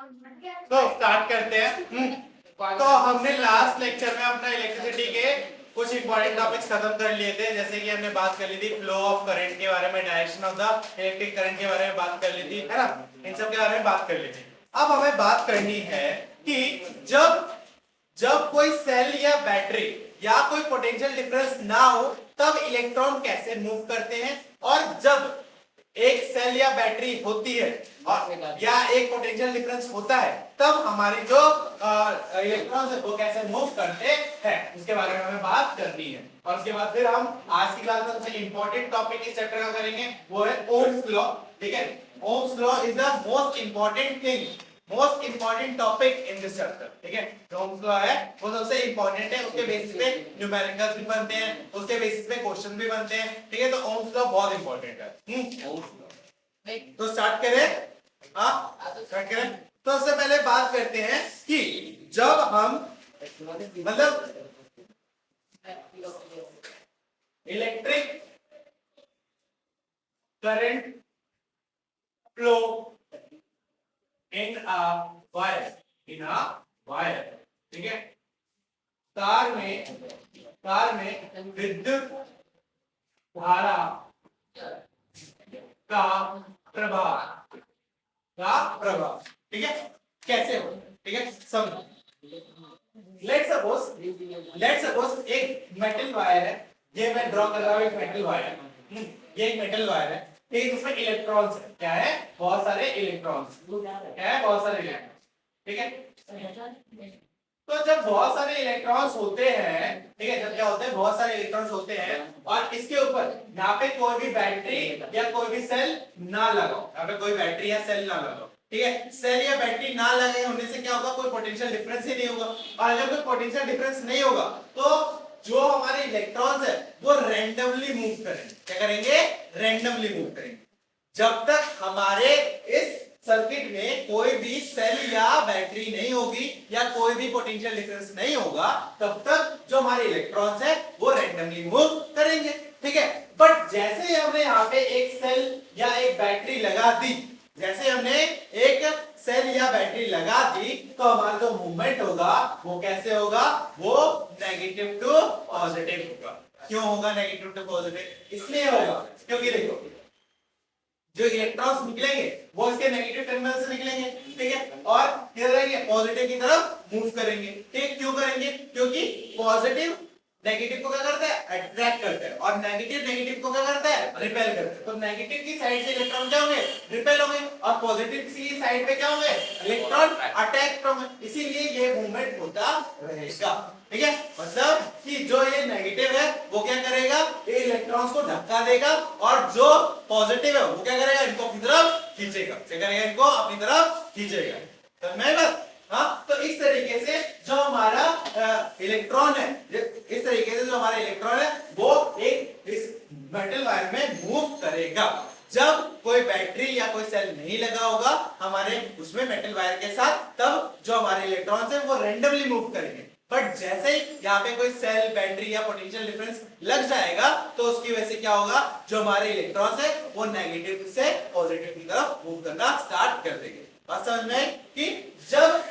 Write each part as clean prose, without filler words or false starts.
तो स्टार्ट करते हैं। तो हमने लास्ट लेक्चर में अपना इलेक्ट्रिसिटी के कुछ इंपॉर्टेंट टॉपिक्स खत्म कर लिए थे, जैसे कि हमने बात कर ली थी फ्लो ऑफ करंट के बारे में, direction of the electric current के बारे में बात कर ली थी, है ना। इन सब के बारे में बात कर ली थी। अब हमें बात करनी है कि जब जब कोई सेल या बैटरी या कोई पोटेंशियल डिफरेंस ना हो तब इलेक्ट्रॉन कैसे मूव करते हैं, और जब एक सेल या बैटरी होती है और या एक पोटेंशियल डिफरेंस होता है तब हमारी जो इलेक्ट्रॉन्स है वो कैसे मूव करते हैं, उसके बारे में हमें बात करनी है। और उसके बाद फिर हम आज की क्लास में सबसे इंपॉर्टेंट टॉपिक इस चैप्टर का करेंगे, वो है ओम्स लॉ। ठीक है, Ohm's law is the most important thing, most important topic in this chapter. ठीक है, जो ओम्स लॉ है वो सबसे इंपॉर्टेंट है, उसके बेसिस पे न्यूमेरिकल्स भी बनते हैं, उसके बेसिस पे क्वेश्चन भी बनते हैं। ठीक है, तो ओम्स लॉ बहुत इंपॉर्टेंट है। तो स्टार्ट करें। स्टार्ट करें। तो सबसे पहले बात करते हैं कि जब हम मतलब electric current flow in a wire, ठीक है, तार में विद्युत धारा का प्रभाव, ठीक है, कैसे हो, ठीक है, समझो। लेट सपोज एक मेटल वायर है, ये मैं ड्रॉ कर रहा हूं, एक मेटल वायर है, ये एक मेटल वायर है, ठीक है, इसमें इलेक्ट्रॉन्स है, क्या है, बहुत सारे इलेक्ट्रॉन्स, क्या है, बहुत सारे इलेक्ट्रॉन्स, ठीक है। तो जब बहुत सारे इलेक्ट्रॉन्स होते हैं, ठीक है, जब क्या होते हैं, बहुत सारे इलेक्ट्रॉन्स होते हैं और इसके ऊपर यहाँ पे कोई भी बैटरी या कोई भी सेल ना लगाओ, यहाँ पे कोई बैटरी या सेल ना लगाओ, ठीक है, सेल या बैटरी ना लगे होने से क्या होगा, कोई पोटेंशियल डिफरेंस ही नहीं होगा। और अगर कोई पोटेंशियल डिफरेंस नहीं होगा तो जो हमारे इलेक्ट्रॉन्स है वो रैंडमली मूव करेंगे, क्या करेंगे, रैंडमली मूव करेंगे। जब तक हमारे इस सर्किट में कोई भी सेल या बैटरी नहीं होगी या कोई भी पोटेंशियल डिफरेंस नहीं होगा तब तक जो हमारे इलेक्ट्रॉन्स है वो रैंडमली मूव करेंगे, ठीक है। बट जैसे ही हमने यहाँ पे एक सेल या एक बैटरी लगा दी, जैसे हमने एक सेल या बैटरी लगा दी तो हमारा जो मूवमेंट होगा वो कैसे होगा, वो नेगेटिव टू पॉजिटिव होगा। क्यों होगा नेगेटिव टू पॉजिटिव, इसलिए होगा क्योंकि देखो जो इलेक्ट्रॉन्स निकलेंगे वो इसके नेगेटिव टर्मिनल से निकलेंगे, ठीक है, और किधर जाएंगे, पॉजिटिव की तरफ मूव करेंगे, ठीक। क्यों करेंगे, क्योंकि पॉजिटिव नेगेटिव को क्या करता है, अट्रैक्ट करता है, और नेगेटिव नेगेटिव को क्या करता है, रिपेल करता है। तो नेगेटिव की साइड से इलेक्ट्रॉन क्या होंगे, रिपेल होंगे, और पॉजिटिव की साइड पे क्या होंगे, इलेक्ट्रॉन अटैक होंगे। इसीलिए ये मूवमेंट होता रहेगा, ठीक है। मतलब कि जो ये नेगेटिव है वो क्या करेगा, ये इलेक्ट्रॉन्स को धक्का देगा, और जो पॉजिटिव है वो क्या करेगा, इनको अपनी तरफ खींचेगा, क्या करेगा, इनको अपनी तरफ खींचेगा। तो मैं बस हाँ, तो इस तरीके से जो हमारा इलेक्ट्रॉन है, इस तरीके से जो हमारा इलेक्ट्रॉन है वो एक इस मेटल वायर में मूव करेगा। जब कोई बैटरी या कोई सेल नहीं लगा होगा हमारे उसमें मेटल वायर के साथ, तब जो हमारे इलेक्ट्रॉन्स है वो रैंडमली मूव करेंगे। बट जैसे यहाँ पे कोई सेल, बैटरी या पोटेंशियल डिफरेंस लग जाएगा तो उसकी वजह से क्या होगा, जो हमारे इलेक्ट्रॉन्स है वो नेगेटिव से पॉजिटिव की तरफ मूव करना स्टार्ट कर देंगे। बात समझ में कि जब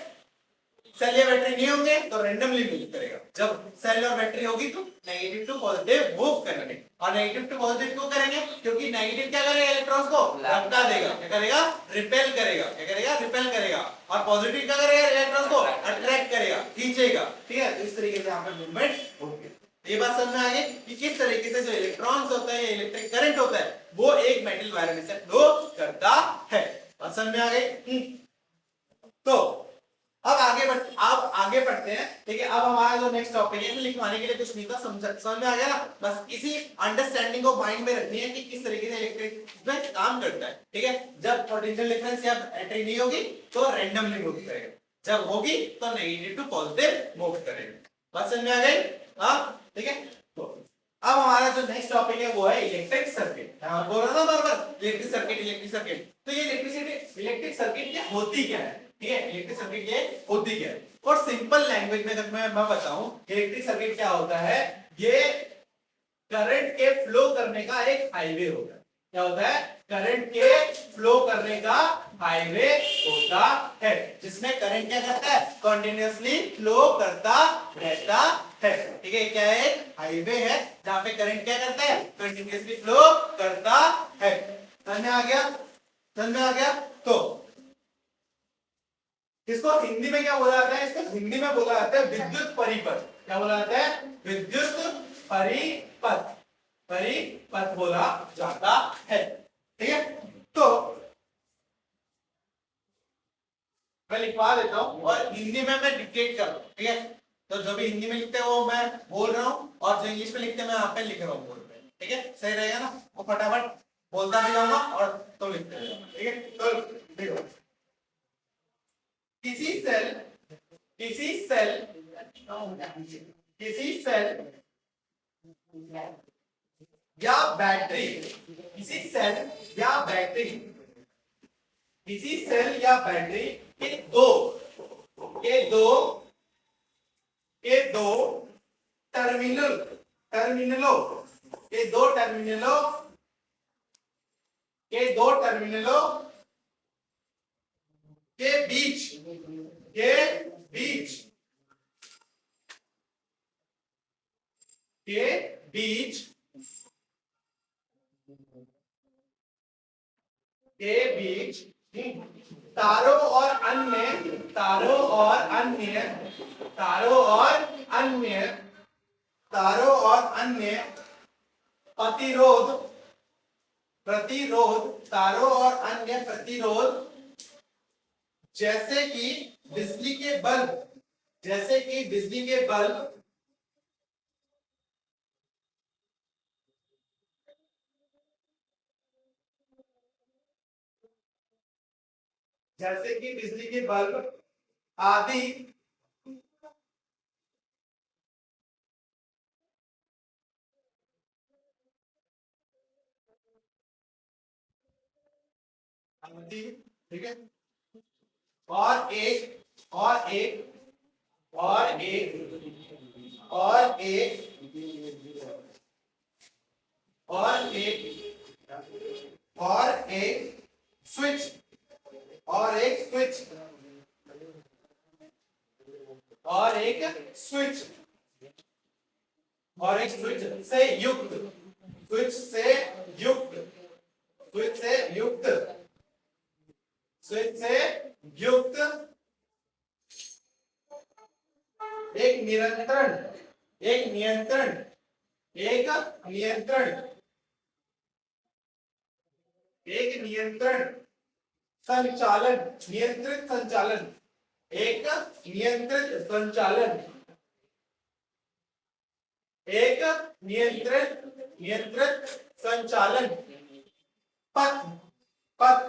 सेल या बैटरी नहीं होंगे तो रैंडमली मूव करेगा, जब सेल और बैटरी होगी तो नेगेटिव टू पॉजिटिव मूव करेंगे। और नेगेटिव टू पॉजिटिव क्यों करेंगे, क्योंकि नेगेटिव क्या करेगा, इलेक्ट्रॉन्स को धक्का देगा, क्या करेगा, रिपेल करेगा, क्या करेगा, रिपेल करेगा, और पॉजिटिव क्या करेगा, इलेक्ट्रॉन्स को अट्रैक्ट करेगा, खींचेगा, ठीक है। तो इस तरीके से यहाँ पे मूवमेंट होगी। ये बात समझ में आ गई कि किस तरीके से जो इलेक्ट्रॉन्स होता है या इलेक्ट्रिक करंट होता है वो एक मेटल वायर में से फ्लो करता है। बात समझ में आ गई। तो अब आगे बढ़ते हैं, ठीक है। अब हमारा जो नेक्स्ट टॉपिक है, लिखवाने के लिए कुछ नहीं था, समझ में आ गया ना, बस इसी अंडरस्टैंडिंग को माइंड में रखनी है कि किस तरीके से इलेक्ट्रिक में काम करता है, ठीक है। जब पोटेंशियल डिफरेंस या बैटरी नहीं होगी तो रैंडमली मूव करेगा, जब होगी तो नेगेटिव टू पॉजिटिव मूव करेगा। बात समझ में आ गई, हाँ, ठीक है। तो अब हमारा जो नेक्स्ट टॉपिक है वो है इलेक्ट्रिक सर्किट। बोल रहा था बराबर, इलेक्ट्रिक सर्किट। तो ये इलेक्ट्रिक सर्किट क्या होती क्या है, ठीक है, इलेक्ट्रिक सर्किट ये होती क्या है। और सिंपल लैंग्वेज में अगर मैं बताऊं इलेक्ट्रिक सर्किट क्या होता है, ये करंट के फ्लो करने का एक हाईवे होता है। क्या होता है, करंट के फ्लो करने का हाईवे होता है, जिसमें करंट क्या करता है, कंटिन्यूअसली फ्लो करता रहता है। ठीक है, क्या है, हाईवे है जहां पे करंट क्या करता है, कंटिन्यूअसली फ्लो करता है। समझ में आ गया, समझ में आ गया। तो इसको हिंदी में क्या बोला जाता है, इसको हिंदी में बोला जाता है विद्युत परिपथ। क्या बोला जाता है, विद्युत परिपथ, परिपथ बोला जाता है। ठीक है, तो मैं लिखवा देता हूँ और हिंदी में मैं डिक्टेट कर रहा हूँ। ठीक है, तो जो भी हिंदी में लिखते हैं वो मैं बोल रहा हूँ और जो इंग्लिश में लिखते हैं मैं यहाँ पे लिख रहा हूँ बोर्ड पे। ठीक है, सही रहेगा ना, वो फटाफट बोलता भी जाऊंगा और तो लिखते रहेगा। ठीक है, तो देखो, किसी सेल किसी सेल किसी सेल या बैटरी किसी सेल या बैटरी किसी सेल या बैटरी के दो टर्मिनलों के दो टर्मिनलों के बीच के बीच के बीच के बीच तारों और अन्य प्रतिरोध जैसे कि बिजली के बल्ब आदि ठीक है, और एक और एक और एक और एक और एक और एक स्विच और एक स्विच और एक स्विच और एक स्विच से युक्त स्विच से युक्त स्विच से युक्त स्विच से युक्त एक नियंत्रण एक नियंत्रण एक नियंत्रण एक नियंत्रण संचालन नियंत्रित संचालन एक नियंत्रित संचालन एक नियंत्रित संचालन पथ पथ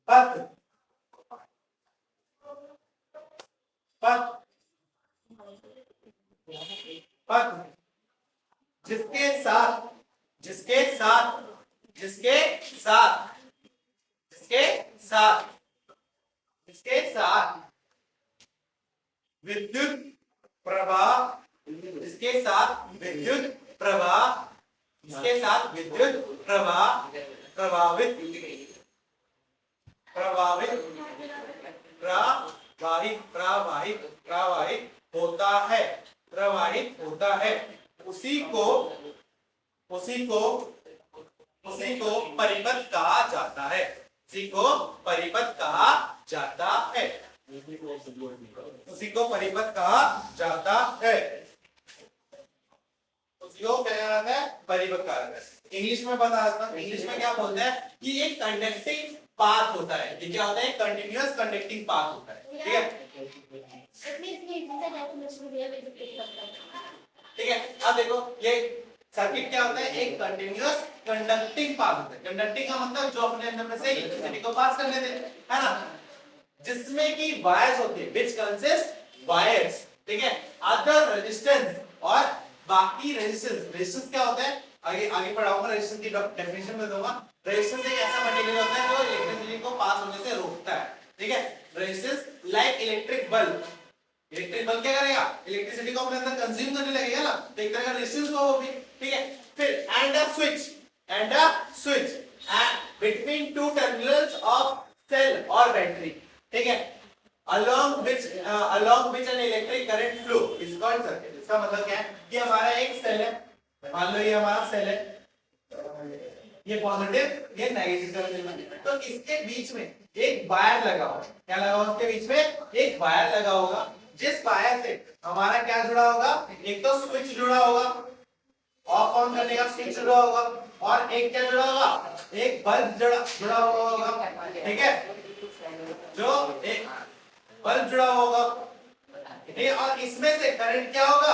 पथ पथ पथ जिसके साथ जिसके साथ जिसके साथ जिसके साथ जिसके साथ विद्युत प्रवाह जिसके साथ विद्युत प्रवाह जिसके साथ विद्युत प्रवाह प्रभावित प्रभावित प्रवाहित प्रवाहित प्रवाहित होता है प्रवाहित होता है उसी को उसी को उसी को परिपथ कहा जाता है उसी को परिपथ कहा जाता है उसी को परिपथ कहा जाता है उसी को क्या जाता है परिपथ कहा जाता है। इंग्लिश में बता देता हूं इंग्लिश में क्या बोलते हैं कि एक कंडक्टिंग पाथ होता है ये क्या होता है कंटिन्यूअस कंडक्टिंग पाथ होता है ठीक है अब देखो ये सर्किट क्या होता है एक कंटिन्यूअस कंडक्टिंग पाथ होता है कंडक्टिंग का मतलब जो अपने अंदर में से इलेक्ट्रिसिटी को पास करने देते है ना जिसमें की वायर्स होती है व्हिच कंसिस्ट वायर्स ठीक है अदर रेजिस्टेंस और बाकी रेजिस्टेंस क्या होता है आगे आगे पढ़ाऊंगा रेजिस्टेंस की डेफिनेशन में दूंगा रेजिस्टेंस एक ऐसा मटेरियल होता है जो इलेक्ट्रिसिटी को पास होने से रोकता है ठीक है रेजिस्टेंस लाइक इलेक्ट्रिक बल्ब क्या करेगा इलेक्ट्रिसिटी को अपने अंदर कंज्यूम करने लगेगा ना तो एक तरह का रेजिस्टेंस होगा वो भी ठीक है फिर and a switch between two terminals of cell or battery, ठीक है, along which an electric current flow is called circuit। इसका मतलब क्या है कि हमारा एक सेल है, मान लो ये हमारा सेल है, ये पॉजिटिव ये नेगेटिव टर्मिनल में, तो इसके बीच में एक वायर लगा होगा। क्या लगा होगा उसके बीच में? एक वायर लगा होगा, जिस वायर से हमारा क्या जुड़ा होगा? एक तो स्विच जुड़ा होगा, ऑफ ऑन करने का स्विच जुड़ा होगा, और एक क्या जुड़ा होगा? एक बल्ब जुड़ा हुआ होगा, ठीक है, जो एक बल्ब जुड़ा होगा, ठीक है, और इसमें से करंट क्या होगा?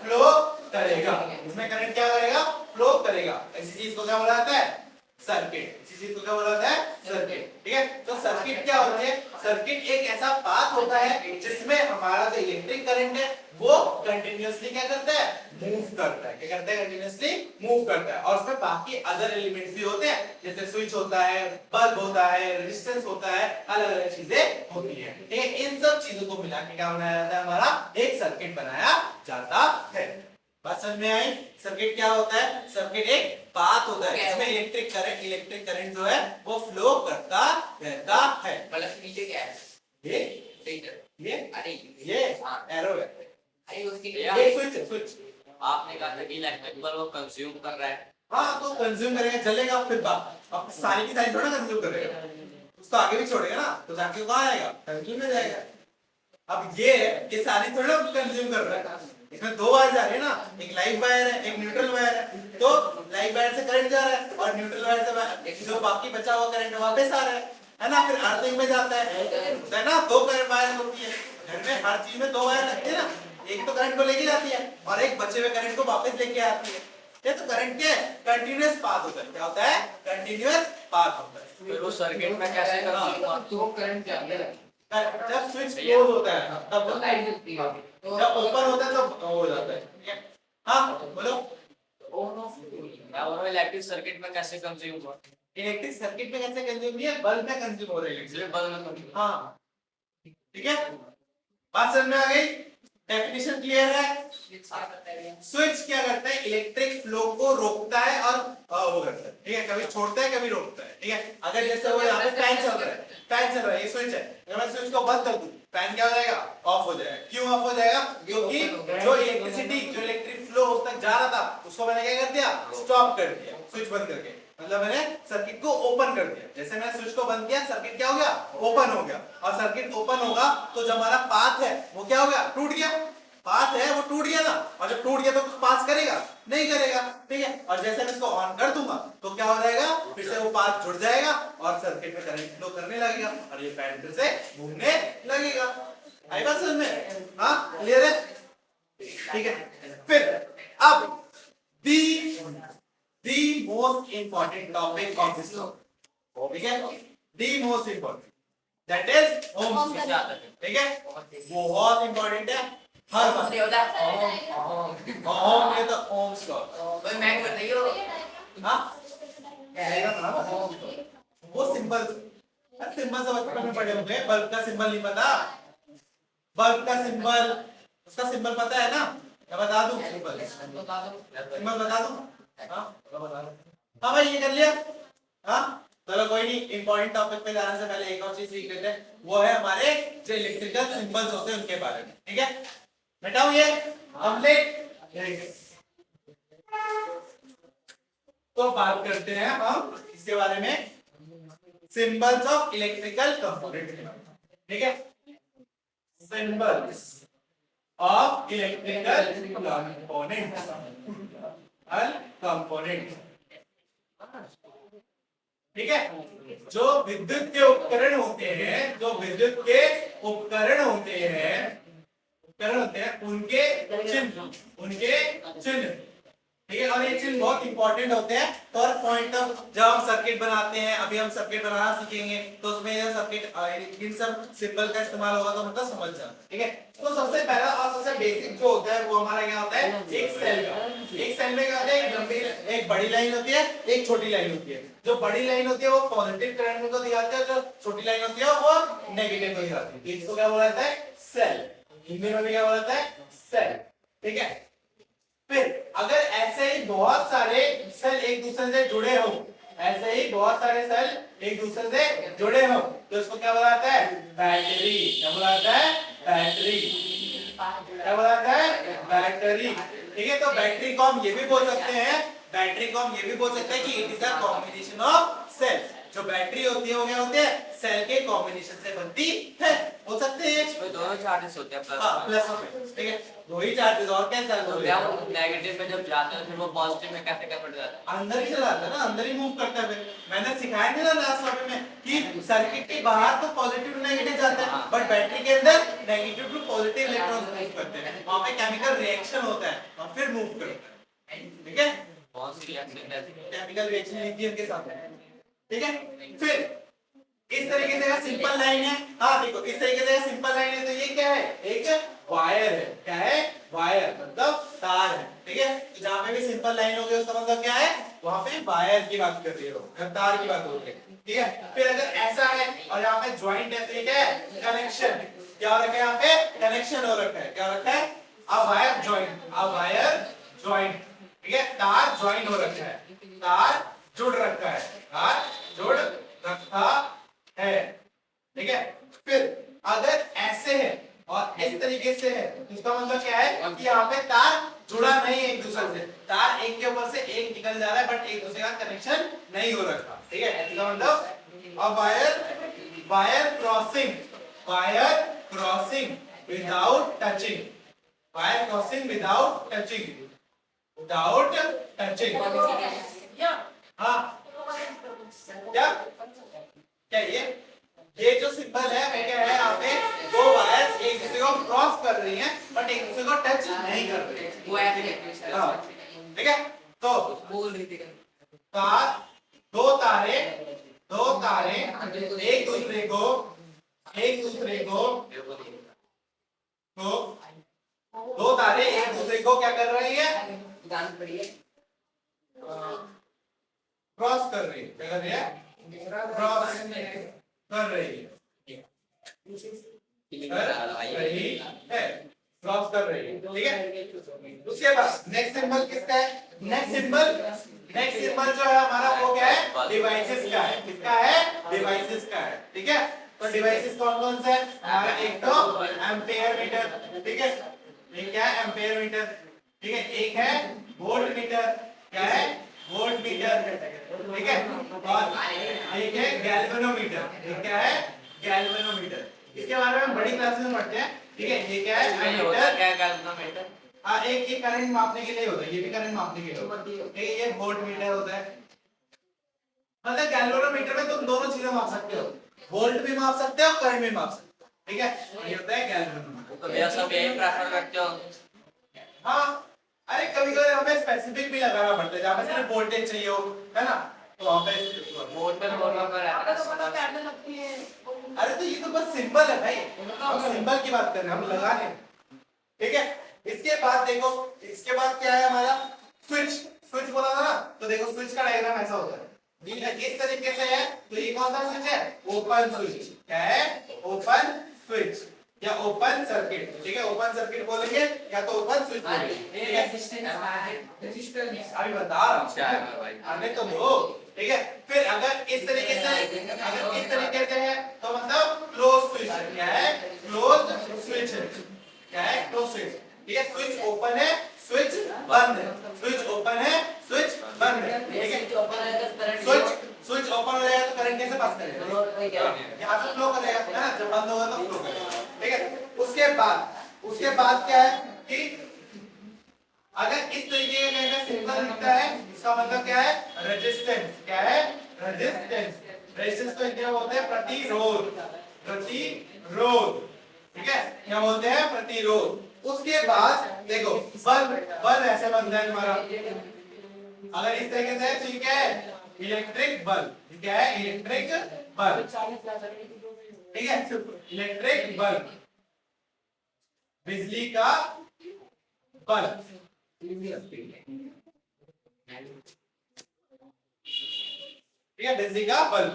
फ्लो करेगा। इसमें करंट क्या करेगा? फ्लो करेगा। इसी चीज को क्या बोला जाता है? सर्किट। इसी चीज को क्या बोला जाता है? सर्किट, ठीक है। तो सर्किट क्या होती है? सर्किट एक ऐसा पाथ होता है जिसमें हमारा जो इलेक्ट्रिक करंट है वो कंटिन्यूअसली क्या करता है? मूव करता है। क्या करता है? कंटिन्यूअसली मूव करता है। और उसमें बाकी अदर एलिमेंट्स भी होते हैं, जैसे स्विच होता है, बल्ब होता है, रेजिस्टेंस होता है, अलग अलग चीजें होती है, ठीक है। इन सब चीजों को मिला के क्या बनाया जाता है? हमारा एक सर्किट बनाया जाता है। बात समझ में आई? सर्किट क्या होता है? सर्किट एक पाथ होता है जिसमें इलेक्ट्रिक करंट जो है वो फ्लो करता रहता है। मतलब नीचे क्या है? ये अरे ये एरो है, अरे उसकी ये स्विच है, स्विच। आपने कहा था कि इलेक्ट्रिक बल्ब वो कंज्यूम कर रहा है। हाँ, तो कंज्यूम करेगा, जलेगा, फिर अब सारी की सारी थोड़ा कंज्यूम करेगा, उसको आगे भी छोड़ेगा ना, तो जाके कहाँ आएगा? कंज्यूम में जाएगा। अब ये सारी थोड़ा कंज्यूम कर रहा है, इसमें दो वायर जा रही है ना, एक लाइव वायर है, एक न्यूट्रल वायर है। तो लाइव वायर से करंट जा रहा है और न्यूट्रल वायर से जो बाकी बचा हुआ करंट वापस आ रहा है ना, फिर अर्थिंग में जाता है ना। दो करंट वायर होती है घर में, हर चीज में दो वायर लगती है ना, एक तो करंट को लेके जाती है और एक बचे हुए करंट को वापस लेके आती है। ये तो करंट के कंटीन्यूअस पाथ होता है। क्या होता है? कंटीन्यूअस पाथ होता है। फिर वो सर्किट में कैसे करना? तो करंट जाता है जब स्विच क्लोज होता है तब तो लाइट जलती है, जब ओपन होता है तब हो जाता है, ठीक है। हाँ बोलो। ऑन ऑफ और इलेक्ट्रिक सर्किट में कैसे कंज्यूम हुआ? इलेक्ट्रिक सर्किट में कैसे कंज्यूम नहीं है? बल्ब में कंज्यूम हो रहा है इसलिए इलेक्ट्रिक। बल्ब में consume। हाँ, ठीक है, बात समझ में आ गई? डेफिनेशन क्लियर है? स्विच क्या करता है? इलेक्ट्रिक फ्लो को रोकता है और वो करता है, ठीक है, कभी छोड़ता है कभी रोकता है, ठीक है। अगर जैसे वो यहाँ पे फैन चल रहा है, फैन चल रहा है, ये स्विच है, अगर मैं स्विच को बंद कर दूं, फैन क्या हो जाएगा? ऑफ हो जाएगा। क्यों ऑफ हो जाएगा? क्योंकि जो इलेक्ट्रिक फ्लो उस तक जा रहा था उसको मैंने क्या कर दिया? स्टॉप कर दिया, स्विच बंद करके। मतलब मैंने सर्किट को ओपन कर दिया। जैसे मैंने स्विच को बंद किया, सर्किट क्या हो गया? ओपन हो गया। और सर्किट ओपन होगा तो जो हमारा पाथ है वो क्या हो गया? टूट गया। पाथ है वो टूट गया ना, और जब टूट गया तो कुछ पास करेगा? नहीं करेगा, ठीक है। और जैसे मैं इसको ऑन कर दूंगा तो क्या हो जाएगा? फिर से वो पाथ जुड़ जाएगा और सर्किट में करंट फ्लो करने लगेगा और ये फैन फिर से घूमने लगेगा। आई बात समझ में? हाँ, क्लियर है? ठीक है। फिर अब the most important topic of this talk, ठीक है, the most important, that is ohms law, ठीक है, बहुत इंपॉर्टेंट है हर बार। ओम ये तो ohms law, भाई मैं बताइयो हाँ वो सिंपल से बचपन में पढ़े होंगे। बल्ब का सिंबल नहीं पता? बल्ब का सिंबल, उसका सिंबल पता है ना? मैं बता दूं सिंबल? सिंबल बता दूं? हाँ भाई, ये कर लिया। हाँ चलो कोई नहीं, इंपॉर्टेंट टॉपिक पे जाने से पहले एक और चीज सीख लेते हैं, वो है हमारे जो इलेक्ट्रिकल सिंबल्स होते हैं उनके बारे में, ठीक है। मिटाओ ये कंप्लीट। तो बात करते हैं हम इसके बारे में, सिंबल्स ऑफ इलेक्ट्रिकल कंपोनेंट, ठीक है। सिंबल्स ऑफ इलेक्ट्रिकल कंपोनेंट, ठीक है। जो विद्युत के उपकरण होते हैं, जो विद्युत के उपकरण होते हैं उनके चिन्ह, ठीक है। और ये चिन्ह बहुत इंपॉर्टेंट होते हैं पर पॉइंट ऑफ, जब हम सर्किट बनाते हैं, अभी हम सर्किट बनाना सीखेंगे तो उसमें ये सर्किट इन सब सिंबल का इस्तेमाल होगा, तो मतलब समझ जाना, ठीक है। तो सबसे पहला और सबसे बेसिक जो होता है वो हमारा क्या होता है? एक सेल का। एक सेल में क्या होता है? एक बड़ी लाइन होती है, एक छोटी लाइन होती है। जो बड़ी लाइन होती है वो पॉजिटिव करंट को दिखाती है, जो छोटी लाइन होती है वो नेगेटिव को दिखाती है। इसको क्या बोला जाता है? सेल। हिंदी में क्या बोला जाता है? सेल, ठीक है। फिर अगर ऐसे ही बहुत सारे सेल एक दूसरे से जुड़े हो, ऐसे ही बहुत सारे सेल एक दूसरे से जुड़े हो तो इसको क्या बुलाता है? बैटरी। क्या बुलाता है? बैटरी। क्या बुलाता है? बैटरी। ठीक है, तो बैटरी को हम ये भी बोल सकते हैं, बैटरी को हम ये भी बोल सकते हैं कि it is a combination of cells. जो बैटरी होती है वो क्या होते हैं? सेल के कॉम्बिनेशन से बनती है। हो सकते हैं इसमें दोनों चार्जेस होते हैं, हाँ प्लस और माइनस। ठीक है, दो ही चार्जेस और क्या चार्ज तो हो क्या गया? वो नेगेटिव में जब जाते हैं फिर वो पॉजिटिव में कैसे कन्वर्ट हो जाता है? अंदर ही चला जाता है ना, अंदर ही मूव करता है। फिर मैंने सिखाया नहीं ना लास्ट टॉपिक में कि सर्किट के बाहर तो पॉजिटिव टू नेगेटिव जाता है, बट बैटरी के अंदर negative to positive electron move करते हैं। वहां पे केमिकल रिएक्शन होता है और फिर मूव करता है। ठीक है, कौन सी रिएक्शन है? केमिकल रिएक्शन लिथियम के साथ है। ठीक है, फिर इस तरीके से सिंपल लाइन है। हाँ देखो, इस तरीके से सिंपल लाइन है तो ये क्या है? एक वायर है। क्या है? वायर मतलब तार है। ठीक है, तो जहां पे भी सिंपल लाइन होगी उसका मतलब क्या है? वहां पे वायर की बात कर रही हो, तार की बात हो रही है। ठीक है, फिर अगर ऐसा है और यहाँ पे ज्वाइंट है तो ये क्या है? कनेक्शन। क्या हो रखा है? यहाँ पे कनेक्शन हो रखा है। क्या हो रखा है? अब वायर ज्वाइंट, अब वायर ज्वाइंट। ठीक है, तार ज्वाइन हो रखा है, तार जुड़ रखा है, तार जुड़ रखा है। ठीक है, फिर अगर ऐसे है और इस तरीके से है तो इसका मतलब क्या है कि यहाँ पे तार जुड़ा नहीं है एक दूसरे से, तार एक के ऊपर से एक निकल जा रहा है बट एक दूसरे का कनेक्शन नहीं हो रखा। ठीक है, इसका मतलब अब wire crossing, wire crossing without touching, wire crossing without touching, without touching. हाँ क्या क्या ये जो सिंबल है वो क्या है? यहाँ पे दो वायर्स एक दूसरे को क्रॉस कर रही हैं बट एक दूसरे को टच नहीं कर रही। वो ऐसे हाँ, ठीक है, तो बोल रही थी तार, दो तारे एक दूसरे को तो दो तारे एक दूसरे को क्या कर रही है? गान पढ़िए क्रॉस कर रही है। क्या कर रही है? क्रॉस कर रही है, क्रॉस कर रही है। ठीक है, उसके बाद नेक्स्ट सिंबल किसका है? नेक्स्ट सिंबल जो है हमारा वो क्या है? डिवाइसेस का है। किसका है? डिवाइसेस का है। ठीक है, तो डिवाइसेस कौन कौन से हैं? हमारा एक तो एम्पेयर मीटर। ठीक है, ये क्या है? Ampere metre. ठीक है, एक है वोल्ट मीटर। क्या है? Volt meter. ठीक है, और एक है गैल्वेनोमीटर। ये क्या है? गैल्वेनोमीटर। इसके बारे में हम बड़ी क्लासेस में पढ़ते हैं। ठीक है, ये क्या है? एमीटर। क्या गैल्वेनोमीटर? हाँ, एक ये करंट मापने के लिए होता है, ये भी करंट मापने के लिए होता है। ठीक है, ये वोल्ट मीटर होता है। मतलब गैल्वेनोमीटर में तुम दोनों चीजें माप सकते हो, वोल्ट भी माप सकते हो, करंट भी माप सकते हो। ठीक है, ये होता है गैल्वेनोमीटर। तो भैया सब यही प्रेफर करते हो? हाँ, अरे कभी कभी हमें स्पेसिफिक भी लगाना पड़ता है, जहाँ पे सिर्फ वोल्टेज चाहिए हो, है ना, तो वहाँ पे बोर्ड पे बोर्ड पर रहता है। अरे तो ये तो बस सिंबल है भाई, हम सिंबल की बात कर रहे हैं, हम लगा रहे हैं। ठीक है, इसके बाद देखो, इसके बाद क्या है हमारा? स्विच। स्विच बोला था ना, तो देखो स्विच का डायग्राम ऐसा होता है। ठीक है, इस तरीके से है, तो ये कौन सा स्विच है? Open switch. क्या है? ओपन स्विच या ओपन सर्किट। ठीक है, ओपन सर्किट बोलेंगे या तो ओपन स्विच बोलेंगे। ठीक है, रेजिस्टेंस अभी बता रहा हूँ, भाई आने तो दो। ठीक है, फिर अगर इस तरीके से है तो मतलब क्लोज स्विच है। क्या है? क्लोज स्विच है। क्या है? Close switch. ठीक है, स्विच ओपन है, स्विच बंद है, स्विच ओपन है, स्विच बंद है। ठीक है, स्विच ओपन हो जाएगा तो करंट कैसे पास करेगा? यहाँ से फ्लो करेगा, है ना, जब बंद होगा तो फ्लो करेगा। ठीक है, उसके बाद क्या है कि अगर इस तरीके का सिंबल दिखता है इसका मतलब क्या है? रेजिस्टेंस। क्या है? रेजिस्टेंस। रेजिस्टेंस को क्या बोलते हैं? प्रतिरोध। प्रतिरोध। ठीक है, क्या बोलते हैं? प्रतिरोध। उसके बाद देखो बल्ब ऐसे बनता है हमारा, अगर इस तरीके से है तो ये क्या है? Electric bulb. क्या है? Electric bulb. ठीक है, इलेक्ट्रिक बल्ब, बिजली का बल्ब। ठीक है, बिजली का बल्ब।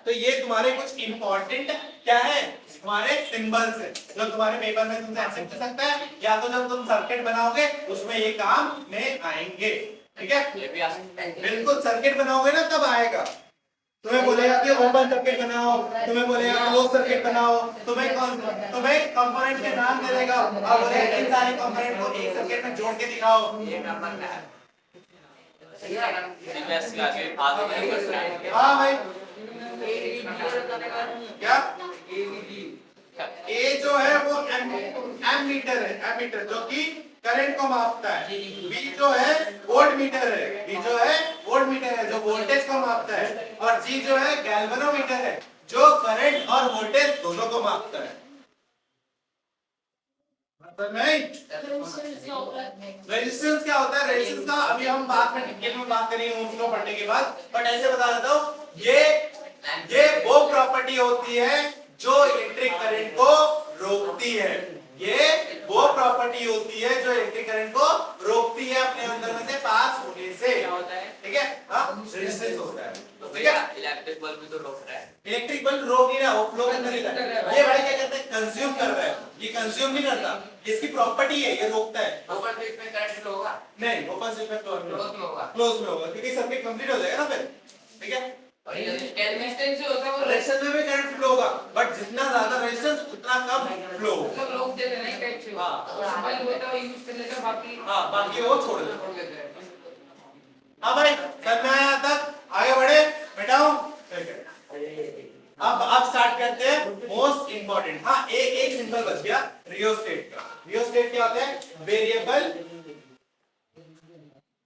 तो ये तुम्हारे कुछ इंपॉर्टेंट क्या है? तुम्हारे सिंबल्स है, जो तुम्हारे पेपर में तुमसे ऐसे पूछ सकता है, या तो जब तुम सर्किट बनाओगे उसमें ये काम में आएंगे। ठीक है, ये भी आ सकता है। बिल्कुल सर्किट बनाओगे ना तब आएगा। तुम्हें बोलेगा कि ओपन सर्किट बनाओ, तुम्हें बोलेगा क्लोज सर्किट बनाओ, तुम्हें कंपोनेंट के नाम दे देगा और बोलेगा इन सारे कंपोनेंट को एक सर्किट में जोड़ के दिखाओ। ये नंबर का है। CBS का आगे आगे नहीं कर सकते। हाँ भाई, क्या क्या ए जो है वो एमीटर है, एमीटर जो कि करंट को मापता है। बी जो है वोल्ट मीटर है, बी जो है वोल्ट मीटर है जो वोल्टेज को मापता है। और जी जो है गैल्वेनोमीटर है जो करंट और वोल्टेज दोनों को मापता है। मतलब नहीं, रेजिस्टेंस क्या होता है? रेजिस्टेंस का अभी हम बात में डिटेल में बात करेंगे ओम्स लॉ पढ़ने के बाद, बट ऐसे बता देता हूं, ये वो प्रॉपर्टी होती है जो इलेक्ट्रिक करंट को रोकती है। ये वो प्रॉपर्टी होती है जो इलेक्ट्रिक करंट को रोकती है अपने अंदर में से पास होने से। क्या होता है? ठीक है, हाँ रेजिस्टेंस होता है। तो ठीक है, भैया इलेक्ट्रिक बल्ब भी तो रोक रहा है। इलेक्ट्रिक बल्ब रोक नहीं रहा, वो फ्लो के अंदर ही है। ये भाई क्या करता है? कंज्यूम कर रहा है, ये कंज्यूम नहीं करता, इसकी प्रॉपर्टी है, ये रोकता है। ओपन स्विच में करंट फ्लो होगा, नहीं, ओपन स्विच में क्लोज क्लोज में होगा। क्लोज में होगा क्योंकि सर्किट कंप्लीट हो जाएगा ना फिर। ठीक है, और ये रेजिस्टेंस जो होता है वो रेजिस्टेंस में भी करंट फ्लो होगा, बट जितना ज्यादा रेजिस्टेंस उतना कम फ्लो होगा। मतलब लोग देते नहीं टाइप से। हाँ। सिंपल होता है यूज कर लेते हैं, बाकी हाँ, बाकी वो छोड़ दो। छोड़ देते हैं। हाँ भाई, समझ में आया तक? आगे बढ़े बेटाओ। ठीक है, अब स्टार्ट करते हैं मोस्ट इंपॉर्टेंट। हाँ, एक सिंपल बच गया, रियोस्टेट का। रियोस्टेट क्या होता है? वेरिएबल।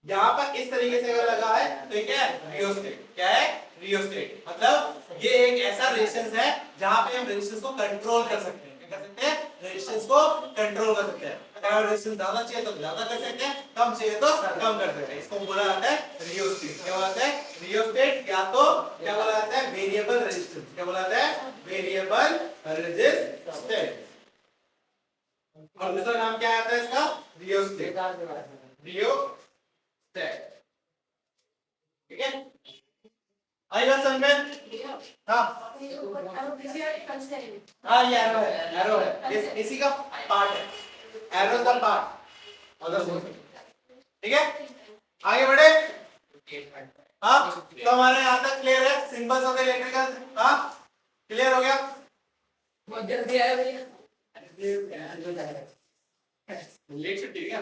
यहाँ पर इस तरीके से अगर लगा है तो ये क्या है? रियोस्टेट। क्या है? रियोस्टेट। मतलब ये एक ऐसा रेजिस्टेंस है जहाँ पे हम रेजिस्टेंस को कंट्रोल कर सकते हैं। क्या कर सकते हैं? रेजिस्टेंस को कंट्रोल कर सकते हैं। अगर रेजिस्टेंस ज्यादा चाहिए तो ज्यादा कर सकते हैं, कम चाहिए तो कम कर सकते हैं। इसको बोला जाता है रियोस्टेट। क्या बोला जाता है? रियोस्टेट, या तो क्या बोला जाता है? Variable resistance. क्या बोला जाता है? Variable resistance. और दूसरा नाम क्या आता है इसका? रियोस्टेट। रियोस्टेट। ठीक है, आई बात समझ में? हाँ हाँ, ये एरो है, एरो है, इसी का पार्ट है, एरो का पार्ट। ठीक है, आगे बढ़े। हाँ, तो हमारे यहाँ तक क्लियर है सिंबल्स ऑफ इलेक्ट्रिकल। हाँ, क्लियर हो गया? बहुत जल्दी आया भैया। लेट छुट्टी क्या?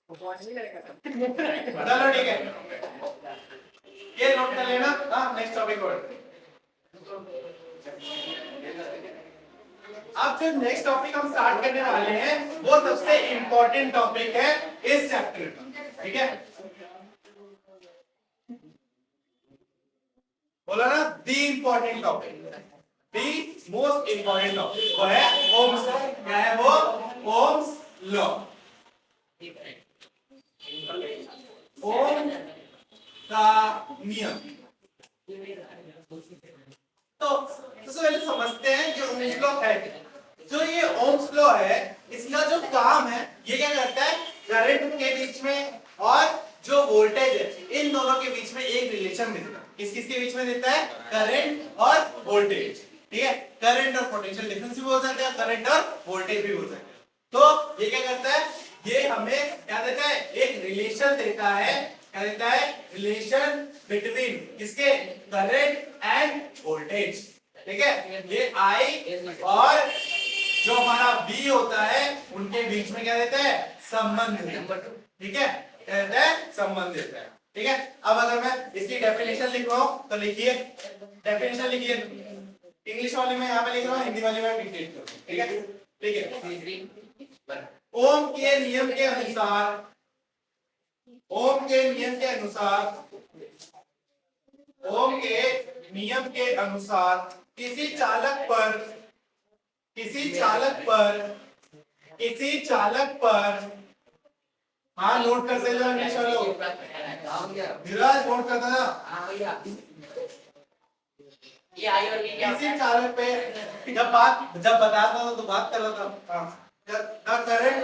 पहुंच नहीं रहेगा। चलो ठीक है, ये नोट कर लेना। हाँ, नेक्स्ट टॉपिक पर। अब जो नेक्स्ट टॉपिक हम स्टार्ट करने वाले हैं वो सबसे इंपॉर्टेंट टॉपिक है इस चैप्टर का। ठीक है, बोला ना, the important topic, the most important topic वो है ओम्स लॉ। क्या है वो? Ohm's law. ओम का नियम। तो सबसे पहले समझते हैं ये ओम्स लॉ है क्या। जो ये ओम्स लॉ है, इसका जो काम है, ये क्या करता है? करंट के बीच में और जो वोल्टेज है इन दोनों के बीच में एक रिलेशन देता है। किस किस के बीच में देता है? करंट और वोल्टेज। ठीक है, करंट और पोटेंशियल डिफरेंस भी बोल सकते हैं, करंट और वोल्टेज भी बोल सकते हैं। तो ये क्या करता है? ये हमें क्या देता है? एक रिलेशन देता है। क्या देता है? रिलेशन बिटवीन किसके? Current end voltage. ठीक है, ये आई और जो हमारा बी होता है उनके बीच में क्या देता है? संबंध देता है। ठीक है, क्या देता है? संबंध देता है। ठीक है, अब अगर मैं इसकी डेफिनेशन लिख रहा हूं तो लिखिए, डेफिनेशन लिखिए। इंग्लिश वाले में यहाँ पे लिख रहा हूँ, हिंदी वाले में डिक्टेट करूँ। ठीक है, ठीक है। ओम के नियम के अनुसार, ओम के नियम के अनुसार, ओम के नियम के अनुसार किसी चालक पर, किसी चालक पर, किसी चालक पर, हाँ नोट करते जाओ इंग्लिश वालों, धीरज नोट करता ना। हाँ भैया, ये आई और ये क्या? किसी चालक पे जब बताता था तो बात कर रहा था। करंट,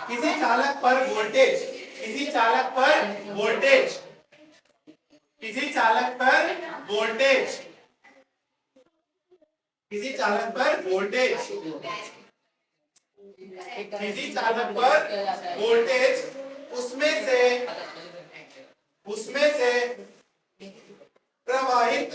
किसी चालक पर वोल्टेज, किसी चालक पर वोल्टेज, किसी चालक पर वोल्टेज, किसी चालक पर वोल्टेज किसी चालक पर वोल्टेज उसमें से प्रवाहित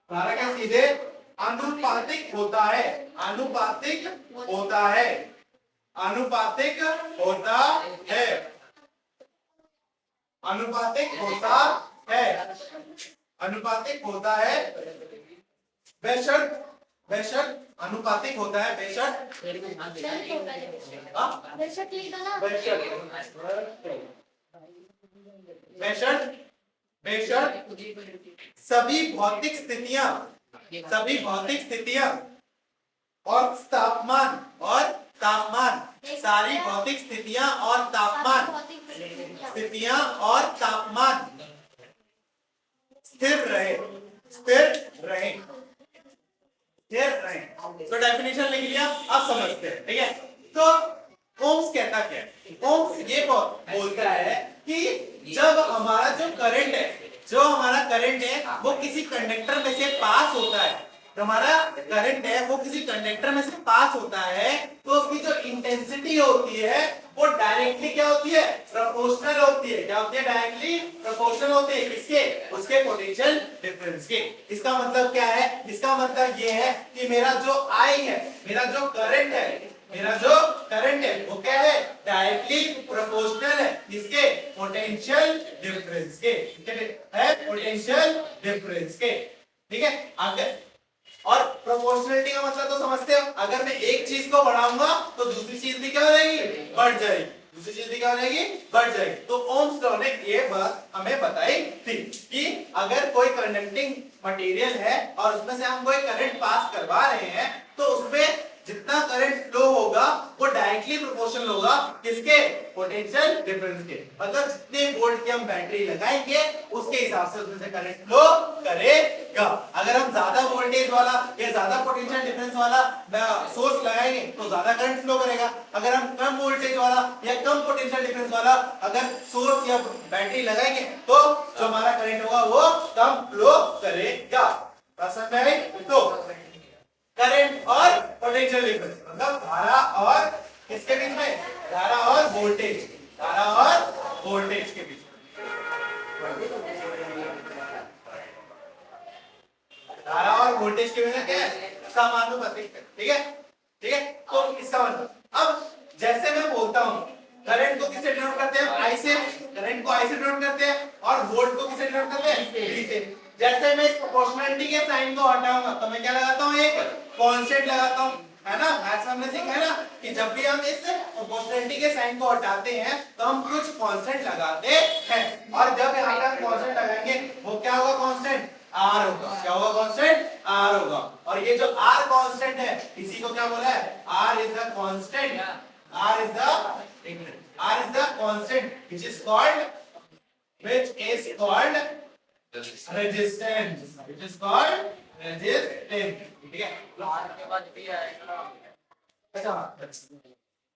धारा के सीधे आनुपातिक होता है आनुपातिक होता है आनुपातिक होता है आनुपातिक होता है आनुपातिक होता है बेशर्त आनुपातिक होता है बेशर्त बेशर्त सभी भौतिक स्थितियां और तापमान सारी भौतिक स्थितियां और तापमान स्थिर रहे तो डेफिनेशन लिख लिया अब समझते हैं ठीक है तो ओम्स कहता क्या है ओम्स ये बोलता है कि जब हमारा जो करंट है वो किसी कंडक्टर में से पास होता है तो हमारा करंट है वो किसी कंडक्टर में से पास होता है तो उसकी जो इंटेंसिटी होती है वो डायरेक्टली क्या होती है प्रोपोर्शनल होती है क्या होती है डायरेक्टली प्रोपोर्शनल होती है किसके उसके पोटेंशियल डिफरेंस के इसका मतलब क्या है इसका मतलब ये है कि मेरा जो आई है मेरा जो करंट है वो क्या है डायरेक्टली प्रोपोर्शनल है इसके पोटेंशियल डिफरेंस के है पोटेंशियल डिफरेंस के ठीक है अगर और प्रोपोर्शनलिटी का मतलब तो समझते हो अगर मैं एक चीज को बढ़ाऊंगा तो दूसरी चीज भी क्या हो जाएगी बढ़ जाएगी तो ओम्स लॉ ने ये बात हमें बताई थी कि अगर कोई कंडक्टिंग मटेरियल है और उसमें से हम कोई करंट पास करवा रहे हैं तो उसमें जितना करंट फ्लो होगा वो डायरेक्टली प्रोपोर्शनल होगा किसके पोटेंशियल डिफरेंस के मतलब जितने वोल्ट की हम बैटरी लगाएंगे उसके हिसाब से उसमें से करंट फ्लो करेगा अगर हम ज्यादा वोल्टेज वाला या ज्यादा पोटेंशियल डिफरेंस वाला सोर्स लगाएंगे तो ज्यादा करंट फ्लो करेगा अगर हम कम वोल्टेज वाला या कम पोटेंशियल डिफरेंस वाला अगर सोर्स या बैटरी लगाएंगे तो जो हमारा करंट होगा वो कम फ्लो करेगा समझ में आई तो करंट और पोटेंशियल डिफरेंस मतलब धारा और किसके बीच में धारा और वोल्टेज के बीच धारा और वोल्टेज के बीच में क्या है समानुपातिक ठीक है तो इसका मतलब अब जैसे मैं बोलता हूं करंट को किससे डिनोट करते हैं आई से करंट को आई से डिनोट करते हैं और वोल्ट को किससे डिनोट करते हैं वी से जैसे मैं इस प्रोपोर्शनलिटी के साइन को हटाऊंगा तो मैं क्या लगाता हूं एक कांस्टेंट लगाता हूं है ना मैथ्स में हमने सीखा है ना कि जब भी हम इस प्रोपोर्शनलिटी के साइन को हटाते हैं तो हम कुछ कांस्टेंट लगाते हैं और जब यहां पे हम कांस्टेंट लगाएंगे वो क्या होगा कांस्टेंट r होगा क्या होगा कांस्टेंट r होगा और ये जो r कांस्टेंट है इसी को क्या बोला है r is the constant r is the constant which is called resistance ठीक है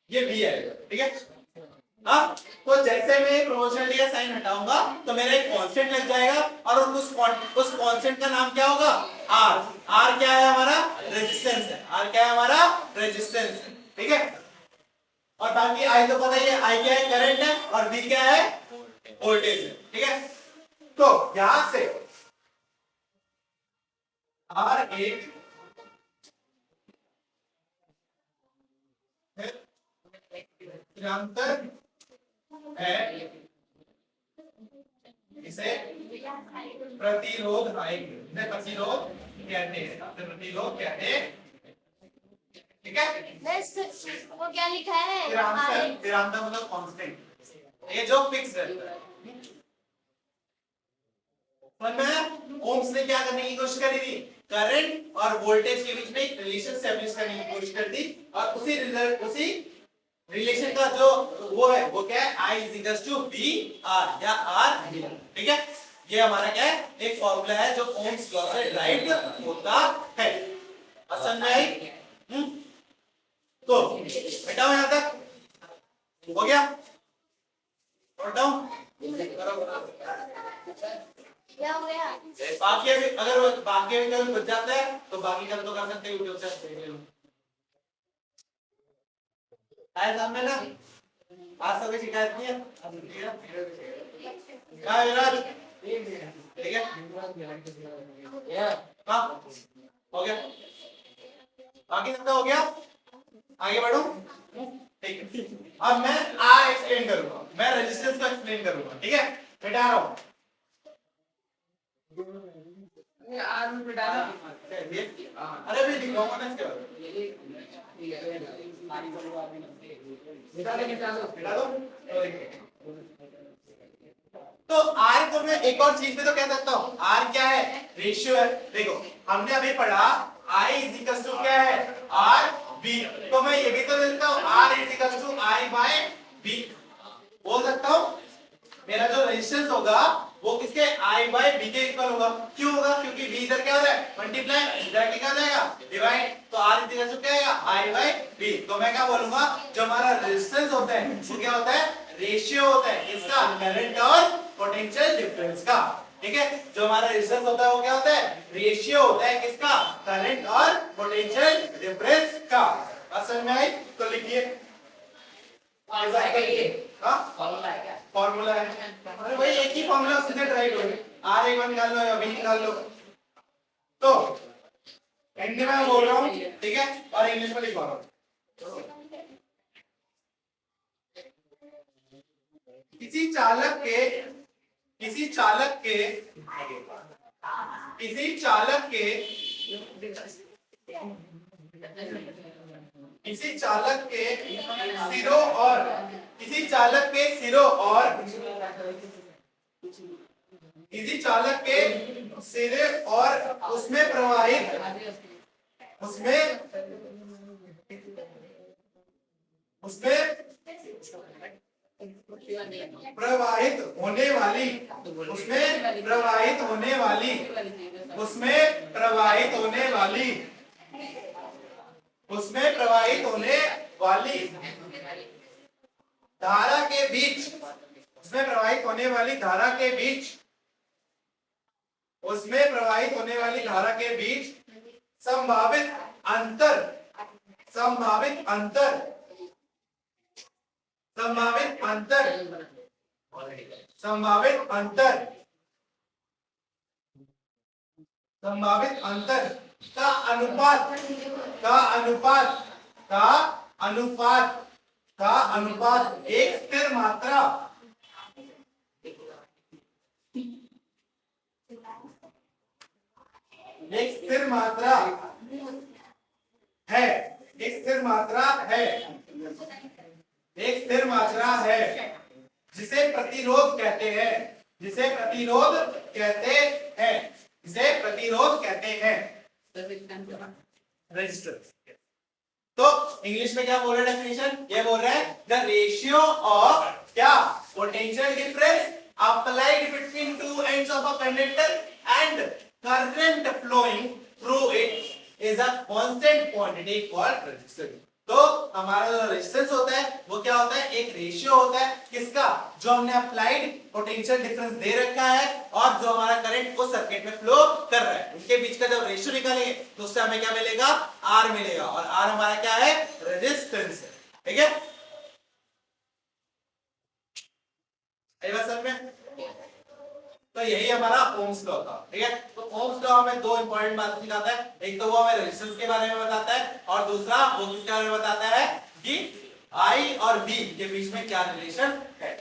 ये भी है ठीक है अब तो जैसे मैं प्रोपोर्शनलिटी का साइन हटाऊंगा तो मेरा एक कांस्टेंट लग जाएगा और उस कांस्टेंट का नाम क्या होगा r क्या है हमारा रेजिस्टेंस है r क्या है हमारा रेजिस्टेंस है ठीक है और बाकी I तो पता ही है I क्या है करंट है और V क्या है वोल्टेज है ठीक है तो यहां से R एक निरंतर है इसे प्रतिरोध कहते हैं ठीक है वो क्या लिखा है निरंतर मतलब कांस्टेंट ये जो फिक्स है पर मैं ओम्स ने क्या करने की कोशिश करी थी करंट और वोल्टेज के बीच में एक रिलेशन एस्टैब्लिश करने की कोशिश कर दी और रिलेशन का जो वो है वो क्या है, I is equals to V R या R V, ठीक है। ये हमारा क्या है, एक फॉर्मूला है जो ओम्स लॉ से ड्राइव होता है। समझ में आई? तो हटाओ यहां तक, हो गया? हटाओ, क्या हो गया? बाकी अगर बाकी अभी बच जाता है तो बाकी का तो कर सकते हैं यूट्यूब से। आया सामने ना, आज तक शिकायत नहीं है। क्या है विराज? ठीक है, हाँ हो गया, बाकी सबका हो गया। आगे बढ़ो, ठीक है। अब मैं एक्सप्लेन करूंगा, मैं रेजिस्टेंस को एक्सप्लेन करूंगा, ठीक है। बेटा आ रहा हूं, आर में बिठाना। अरे भाई लिखवाऊंगा ना इसके बाद, निकालो। बिठा दो। तो आर को मैं एक और चीज में तो कह सकता हूँ, आर क्या है, रेशियो है। देखो हमने अभी पढ़ा I इज इक्वल टू क्या है, आर बी, तो मैं ये भी तो लिखता हूँ R is equal to I by B, बोल सकता हूँ मेरा जो रेजिस्टेंस होगा वो किसके, आई बाय बी के इक्वल होगा। क्यों होगा, क्योंकि बी इधर क्या हो रहा है, मल्टीप्लाई, इधर क्या हो जाएगा, डिवाइड, तो आर इज इक्वल टू क्या आएगा, आई बाय बी। तो मैं क्या बोलूंगा, जो हमारा रेजिस्टेंस होता है वो क्या होता है, रेशियो होता है इसका करंट और पोटेंशियल डिफरेंस का, ठीक है। जो हमारा रेजिस्टेंस होता है वो क्या होता है, रेशियो होता है किसका, करंट और पोटेंशियल डिफरेंस का। समझ में आई? तो लिखिए, फॉर्मूला है, अरे भाई एक ही फॉर्मूला सीधे राइट हो, आर एक निकाल लो या बी निकाल लो। तो हिंदी में बोल रहा हूँ, ठीक है, और इंग्लिश में लिख रहा हूँ। किसी चालक के किसी चालक के सिरों और किसी चालक के सिरे और उसमें प्रवाहित होने वाली धारा के बीच संभावित अंतर का अनुपात एक स्थिर मात्रा है जिसे प्रतिरोध कहते हैं रेजिस्टेंस। तो इंग्लिश में क्या बोल रहा है डेफिनेशन, ये बोल रहा है द रेशियो ऑफ क्या, potential difference applied between two ends of a conductor and current flowing through it is a constant quantity called resistance. तो हमारा जो रेजिस्टेंस होता है वो क्या होता है, एक रेशियो होता है किसका, जो हमने अप्लाइड पोटेंशियल डिफरेंस दे रखा है और जो हमारा करंट उस सर्किट में फ्लो कर रहा है, उनके बीच का जब रेशियो निकालेंगे तो उससे हमें क्या मिलेगा, आर मिलेगा, और आर हमारा क्या है, रेजिस्टेंस है, ठीक है। आई बात समझ में? तो यही हमारा ओम्स लॉ था, ठीक है। तो ओम्स लॉ हमें दो इंपॉर्टेंट बातें सिखाता है, एक तो वो हमें रेजिस्टेंस के बारे में बताता है और दूसरा वो किसके बारे में बताता है कि I और V के बीच में क्या रिलेशन है।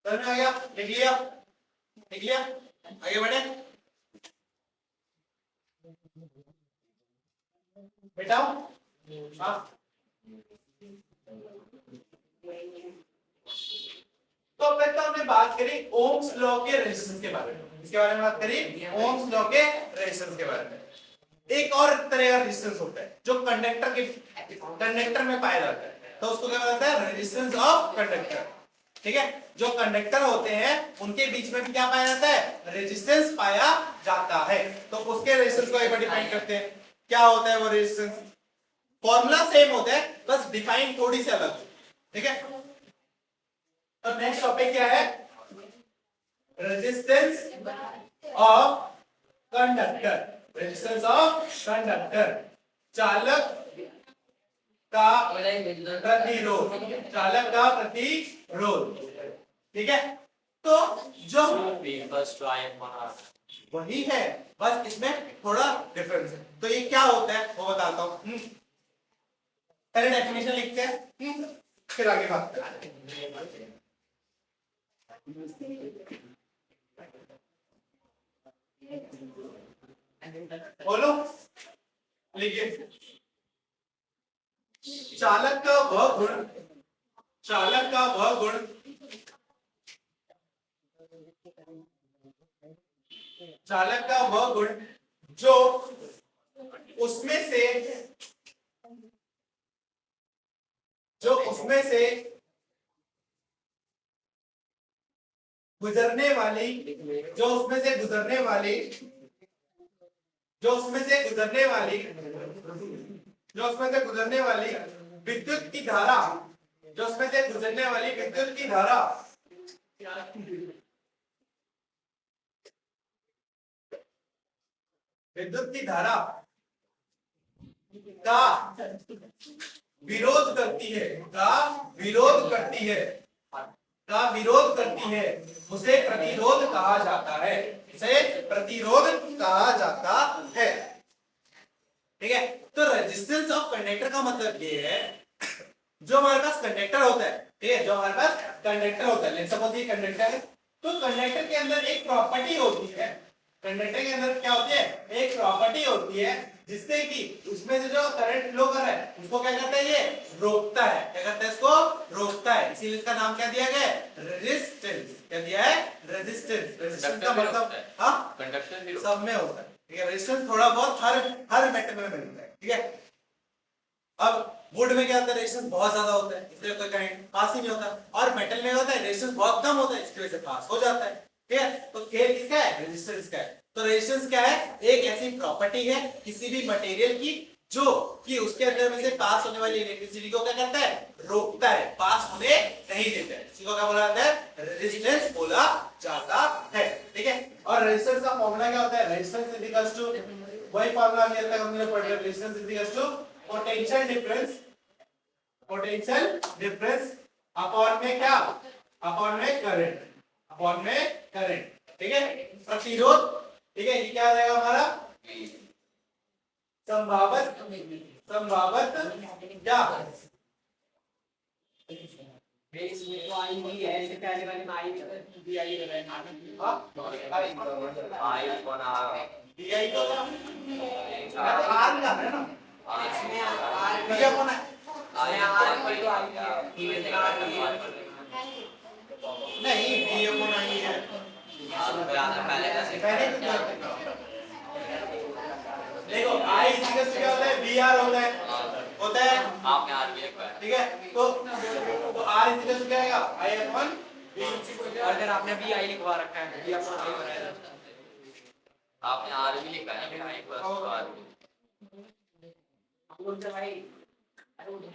समझ में आ गया? लिख लिया, आगे बढ़े बेटा। हाँ, तो अब तक तो हमने बात करी ओम्स लॉ के रेजिस्टेंस के बारे में, इसके बारे में बात करी ओम्स लॉ के रेजिस्टेंस के बारे में। एक और तरह का रेजिस्टेंस होता है जो कंडक्टर में पाया जाता है, तो उसको क्या बोलते हैं, रेजिस्टेंस ऑफ कंडक्टर। ठीक है, जो कंडक्टर होते हैं उनके बीच में भी क्या पाया जाता है, रेजिस्टेंस पाया जाता है। तो उसके रेजिस्टेंस को एक बार डिफाइन करते हैं, क्या होता है वो रेजिस्टेंस। फॉर्मूला सेम होता है, बस डिफाइन थोड़ी सी अलग। ठीक है, तो नेक्स्ट टॉपिक क्या है, resistance of conductor. Resistance of conductor, चालक का प्रतिरोध, चालक का प्रतिरोध। ठीक है, तो जो वही है, बस इसमें थोड़ा डिफरेंस है। तो ये क्या होता है वो बताता हूं। पहले डेफिनेशन लिखते हैं, फिर आगे बात करते हैं। बोलो, लिखिए। चालक का वह गुण, चालक का वह गुण चालक का वह गुण जो उसमें से गुजरने वाली विद्युत की धारा, का विरोध करती है, उसे प्रतिरोध कहा जाता है, ठीक है। तो रेजिस्टेंस ऑफ कंडक्टर का मतलब ये है, जो हमारे पास कंडक्टर होता है, ठीक है, लेट्स सपोज ये कंडक्टर है, तो कंडक्टर के अंदर एक प्रॉपर्टी होती है, एक प्रॉपर्टी होती है जिससे कि उसमें से जो करंट फ्लो कर रहा है उसको क्या करता है, ये रोकता है, इसीलिए इसका नाम क्या दिया गया है, रेजिस्टेंस। क्या दिया है, रेजिस्टेंस का मतलब कंडक्टर सब में होता है, ठीक है। रेजिस्टेंस थोड़ा बहुत हर मेटल में मिलता है, ठीक है। अब वुड में क्या होता है, रेजिस्टेंस बहुत ज्यादा होता है, इसलिए कोई करंट पास ही नहीं होता, और मेटल में होता है रेजिस्टेंस बहुत कम होता है, इसकी वजह से पास हो जाता है, ठीक है। तो खेल किसका है, रेजिस्टेंस का है। तो रेजिस्टेंस क्या है, एक ऐसी प्रॉपर्टी है किसी भी मटेरियल की जो कि उसके अंदर में से पास होने वाली इलेक्ट्रिसिटी को क्या करता है, रोकता है, पास होने नहीं देता है, इसी को क्या बोला जाता है, रेजिस्टेंस बोला जाता है, ठीक है। और रेजिस्टेंस का फॉर्मूला क्या होता है, रेजिस्टेंस इज इक्वल्स टू, वही फॉर्मूला हमने पढ़ लिया, resistance is equals to potential difference upon में क्या, अपॉन में करंट, ठीक है। प्रतिरोध, ठीक है, ये क्या आ जाएगा हमारा, संभावित क्या, इसमें तो आई भी है, इससे पहले वाले में आई भी आई है, DI तो आर का है ना, इसमें आर DI कौन है, नहीं DI कौन आई है, पहले देखो I इक्वल टू क्या होता है, VR होता है आपने आर भी लिखा है, ठीक है। तो R इक्वल टू क्या आएगा, I अपॉन V। अगर आपने भी आई लिखवा रखा है, भी आपको आई बनाया था, आपने आर भी लिखा है, आई प्लस आर।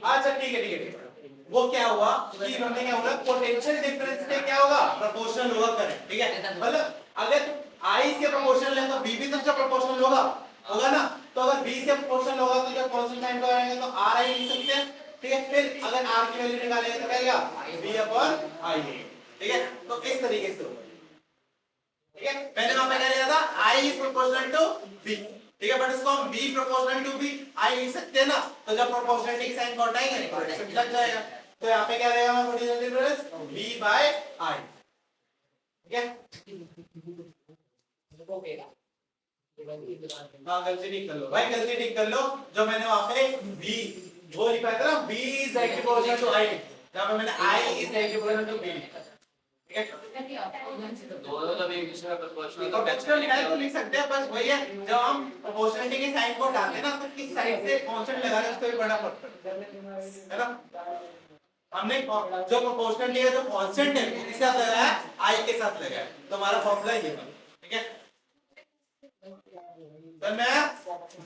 अच्छा ठीक है, वो क्या हुआ कि इन्होंने क्या बोला, पोटेंशियल डिफरेंस में क्या होगा, प्रोपोर्शनल होगा करंट, ठीक है। मतलब अगर I के प्रोपोर्शनल है तो V भी तो उसका प्रोपोर्शनल होगा ना, तो अगर V से प्रोपोर्शनल होगा तो जो कांस्टेंट टाइम का आएगा तो R I लिख सकते हैं, ठीक है। फिर अगर R की वैल्यू निकालेंगे तो क्या आएगा, V अपॉन I, ठीक है। तो इस तरीके से होगा, ठीक है। पहले वहां पे क्या लिया था, I is proportional to V, ठीक है, बट इसको हम V proportional to V I लिख सकते हैं ना, तो जब प्रोपोर्शनलिटी के साइन को हटाएंगे तो लग जाएगा, तो यहाँ पे क्या रहेगा हमारा potential difference V by I, ठीक है। हाँ गलती ठीक कर लो भाई, गलती ठीक कर लो, जो मैंने वहां पे V वो लिखा था ना, V is directly proportional to I, जहां पे मैंने I is directly proportional to V, ठीक है। दोनों जब एक दूसरे का प्रोपोर्शनल तो प्रोपोर्शनल है तो लिख सकते हैं, बस वही है जब हम प्रोपोर्शनलिटी के साइन को डालते हैं ना तो किस साइड से कांस्टेंट लगा रहे हैं उसको भी पढ़ना पड़ता है ना। हमने जो प्रोपोर्शनलिटी का जो कांस्टेंट है वो किसके साथ लगाया है, आई के साथ लगाया है, तो हमारा फॉर्मूला ये है। ठीक है, तो मैं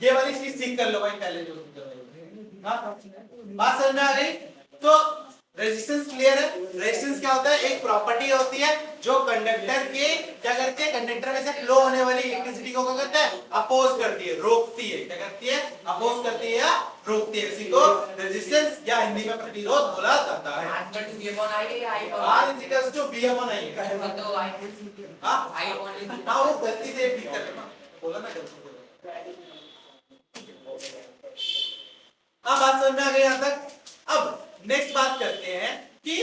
ये वाली चीज सीख कर लो भाई पहले जो हां बात समझ में आ गई। तो रेजिस्टेंस क्लियर है। रेजिस्टेंस क्या होता है, एक प्रॉपर्टी होती है जो कंडक्टर के क्या करती है, कंडक्टर में से फ्लो होने वाली इलेक्ट्रिसिटी को क्या करता है, अपोज करती है, रोकती है। क्या करती है, अपोज करती है या रोकती है। इसी को रेजिस्टेंस या हिंदी में प्रतिरोध बोला जाता है। R = V / I। हां वो गलती से ठीक कर लेना, बोला ना गलती से। हाँ बात समझ में आ गई यहां तक। अब नेक्स्ट बात करते हैं कि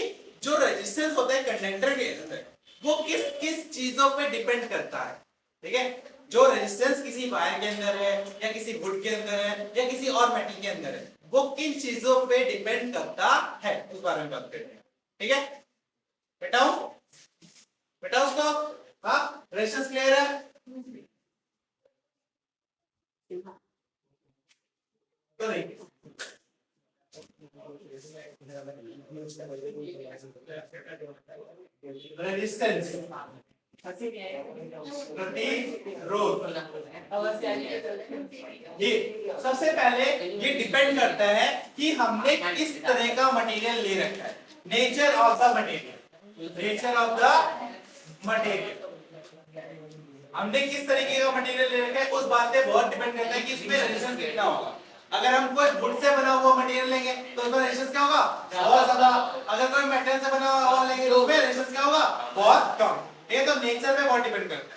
जो रेजिस्टेंस होता है कंडक्टर के अंदर वो किस किस चीजों पे डिपेंड करता है। ठीक है, जो रेजिस्टेंस किसी वायर के अंदर है या किसी वुड के अंदर है या किसी और मेटल के अंदर है वो किन चीजों पे डिपेंड करता है उस बारे में बात करते हैं। ठीक है, बेटा उसको हाँ रेजिस्टेंस क्लियर है। तो नहीं रेजिस्टेंस प्रतिरोध ये सबसे पहले ये डिपेंड करता है कि हमने किस तरह का मटेरियल ले रखा है। Nature of the material, nature of the material, हमने किस तरीके का मटेरियल ले रखा है उस बात पे बहुत डिपेंड करता है कि इसमें रेजिस्टेंस कितना होगा। अगर हम कोई वुड से बना हुआ मटेरियल लेंगे तो उसमें रेजिस्टेंस क्या होगा, बहुत ज्यादा। अगर कोई मेटल से बना हुआ लेंगे तो उसमें रेजिस्टेंस क्या होगा, बहुत कम। ये तो नेचर पे बहुत डिपेंड करता है।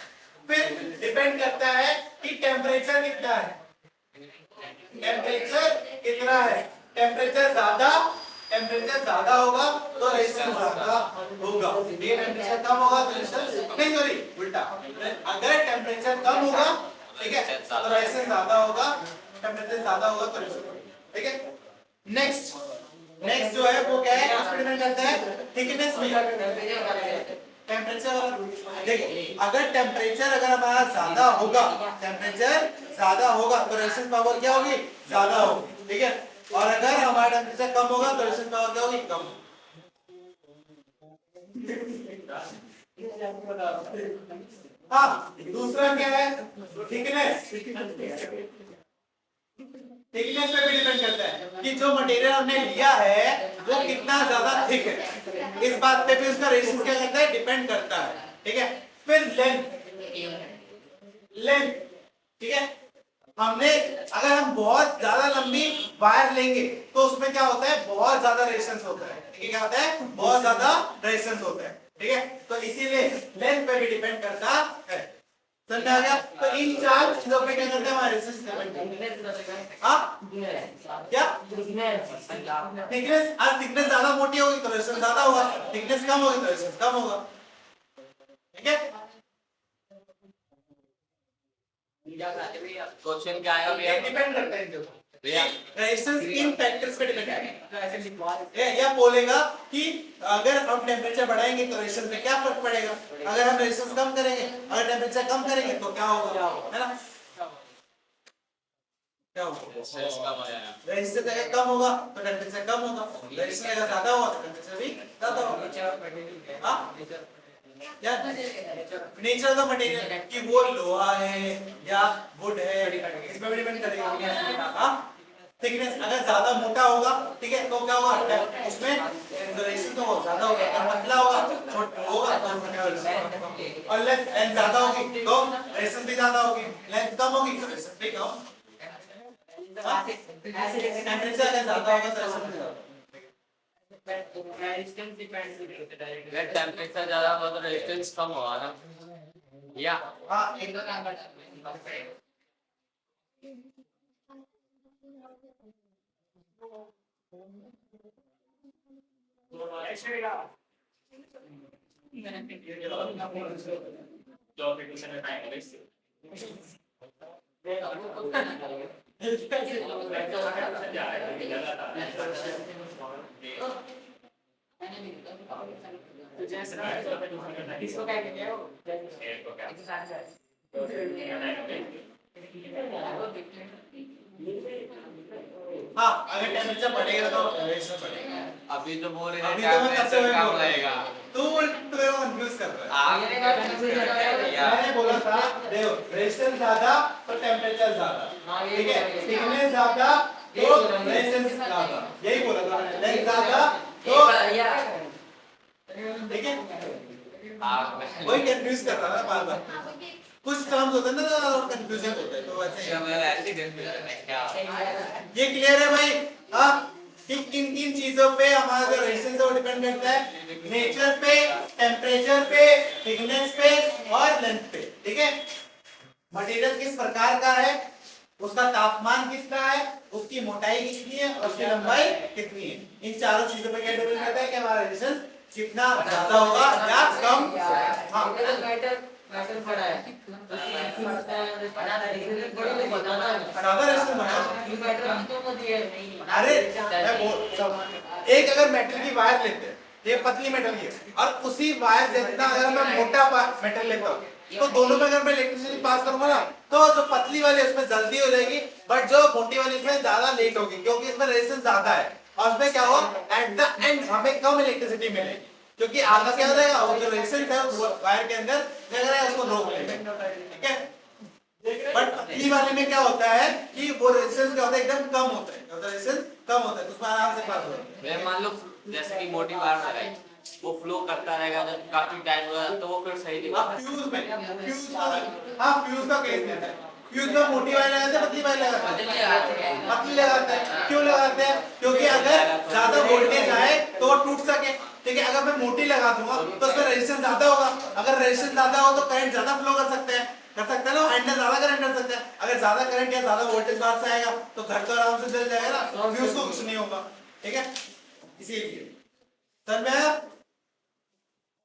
फिर डिपेंड करता है कि टेंपरेचर कितना है, टेंपरेचर कितना है। टेंपरेचर ज्यादा होगा तो रेजिस्टेंस ज्यादा होगा, टेंपरेचर कम होगा तो रेजिस्टेंस नहीं, सॉरी उल्टा, अगर टेंपरेचर कम होगा ठीक है तो रेजिस्टेंस ज्यादा होगा, टेंपरेचर ज्यादा होगा तो रेजिस्टेंस। ठीक है, नेक्स्ट जो है वो क्या है, एक्सपेरिमेंट करता है थिकनेस में। टेंपरेचर देखो, अगर टेंपरेचर अगर हमारा ज्यादा होगा, टेंपरेचर ज्यादा होगा तो रेजिस्टेंस पावर क्या होगी, ज्यादा होगी। ठीक है, और अगर हमारा टेंपरेचर कम होगा तो रेजिस्टेंस पावर क्या होगी, कम। हाँ दूसरा क्या है, थिकनेस। थिकनेस पे भी डिपेंड करता है कि जो मटेरियल हमने लिया है वो कितना ज्यादा थिक है, इस बात पे भी उसका रेजिस्टेंस क्या करता है, डिपेंड करता है। ठीक है, फिर लेंथ। ठीक है, हमने अगर हम बहुत ज्यादा लंबी वायर लेंगे तो उसमें क्या होता है, बहुत ज्यादा रेजिस्टेंस होता है। ठीक है, क्या होता है, बहुत ज्यादा रेजिस्टेंस होता है। ठीक है, तो इसीलिए लेंथ पे भी डिपेंड करता है। समझ आ गया। तो इन चार चीजों पे क्या करते हैं, हमारे रेजिस्टेंस डिपेंड। हां क्या थिकनेस, आज थिकनेस ज्यादा मोटी होगी तो रेजिस्टेंस ज्यादा होगा, थिकनेस कम होगी तो रेजिस्टेंस कम होगा। ठीक है, क्वेश्चन क्या आएगा भैया, डिपेंड करता है इनके ऊपर भैया रेजिस्टेंस इन फैक्टर्स पे डिपेंड है। या बोलेगा कि अगर हम टेंपरेचर बढ़ाएंगे तो रेजिस्टेंस में क्या फर्क पड़ेगा, अगर हम रेजिस्टेंस कम करेंगे, अगर टेंपरेचर कम करेंगे तो क्या होगा, है ना, क्या होगा, रेजिस्टेंस कम हो जाएगा। रेजिस्टेंस अगर कम होगा तो टेंपरेचर कम होगा, रेजिस्टेंस अगर ज्यादा होगा तो टेंपरेचर भी ज्यादा होगा। हां या नेचर ऑफ द मटेरियल कि वो लोहा है या वुड है, इस पे भी डिपेंड करेगा। हां थिकनेस अगर ज्यादा मोटा होगा ठीक है तो क्या होगा, उसमें रेजिस्टेंस तो ज्यादा होगा, अगर पतला होगा छोटा होगा तो और लेंथ ज्यादा होगी तो रेजिस्टेंस भी ज्यादा होगी, लेंथ कम होगी तो रेजिस्टेंस भी कम। टेंपरेचर अगर ज्यादा होगा तो रेजिस्टेंस भी ज्यादा। रेजिस्टेंस डिपेंड्स अगर टेंपरेचर ज्यादा हो तो रेजिस्टेंस कम होगा ना, या हां एक दो काम करते हैं। इसको क्या कहते हैं वो? हाँ अगर टेम्परेचर बढ़ेगा तो रेजिस्टेंस बढ़ेगा। अभी तो बोल रहे अभी हैं तो मैं तब से टेम्परेचर कम बोल रहेगा। तू मेरे को कंफ्यूज कर रहा है। आपने कंफ्यूज कर दिया। मैंने बोला था देखो रेजिस्टेंस ज्यादा तो टेम्परेचर ज्यादा, ठीक है, थिकनेस ज्यादा तो रेजिस्टेंस ज्यादा, यही बोला था मैंने, लेंथ ज्यादा तो ठीक है। आप वही कंफ्यूज कर रहा है बार बार, कुछ टर्म्स होते हैं ना कंफ्यूजन होता है तो वैसे मेरा ऐसे कंफ्यूजन है क्या? ये क्लियर है भाई? हाँ कि किन किन चीजों पे हमारा जो रेजिस्टेंस है वो डिपेंड करता है, नेचर पे, टेम्परेचर पे, थिकनेस पे और लेंथ पे, ठीक है। मटेरियल किस प्रकार का है, उसका तापमान कितना है, उसकी मोटाई कितनी है और उसकी लंबाई कितनी है, इन चारों चीजों पे क्या डिपेंड करता है कि हमारा रेजिस्टेंस कितना ज्यादा होगा या कम। हाँ मैटर पड़ा है ज्यादा रेजिस्टेंस बढ़ा। अरे मैं बोल एक अगर मेटल की वायर लेते हैं, ये पतली मेटल की है और उसी वायर जितना अगर मैं मोटा मेटल लेता हूँ तो दोनों में अगर मैं इलेक्ट्रिसिटी पास करूंगा ना तो जो पतली वाली है उसमें जल्दी हो जाएगी बट जो मोटी वाली उसमें ज्यादा लेट होगी क्योंकि इसमें रेजिस्टेंस ज्यादा है और उसमें क्या होगा एट द एंड हमें कम इलेक्ट्रिसिटी मिलेगी क्योंकि आधा क्या हो जाएगा वो जो रेजिस्टेंस है वो वायर के अंदर जगह है उसको रोक लेगा, ठीक है। बट पतली वाले में क्या होता है कि वो रेजिस्टेंस क्या होता है एकदम कम होता है, रेजिस्टेंस कम होता है उसमें आराम से पास होता है। मैं मान लो जैसे कि मोटी वायर लगाई वो फ्लो करता रहेगा जब काफी टाइम होगा तो वो फिर सही दिखा। अब फ्यूज का हाँ फ्यूज का केस लेते हैं, फ्यूज में मोटी वायर लगाते हैं पतली वायर लगाते हैं, पतली लगाते हैं, क्यों लगाते हैं क्योंकि अगर ज्यादा वोल्टेज आए तो वो टूट सके, ठीक है। अगर मैं मोटी लगा दूंगा तो उसमें रेजिस्टेंस ज्यादा होगा, अगर रेजिस्टेंस ज्यादा हो तो करंट ज्यादा फ्लो कर सकते हैं ना, अंदर ज्यादा करंट कर सकते हैं, अगर ज्यादा करंट या ज्यादा वोल्टेज बाहर से आएगा तो घर तो आराम से जल जाएगा ना, फ्यूज को कुछ नहीं होगा, ठीक है। इसीलिए समझ में आया?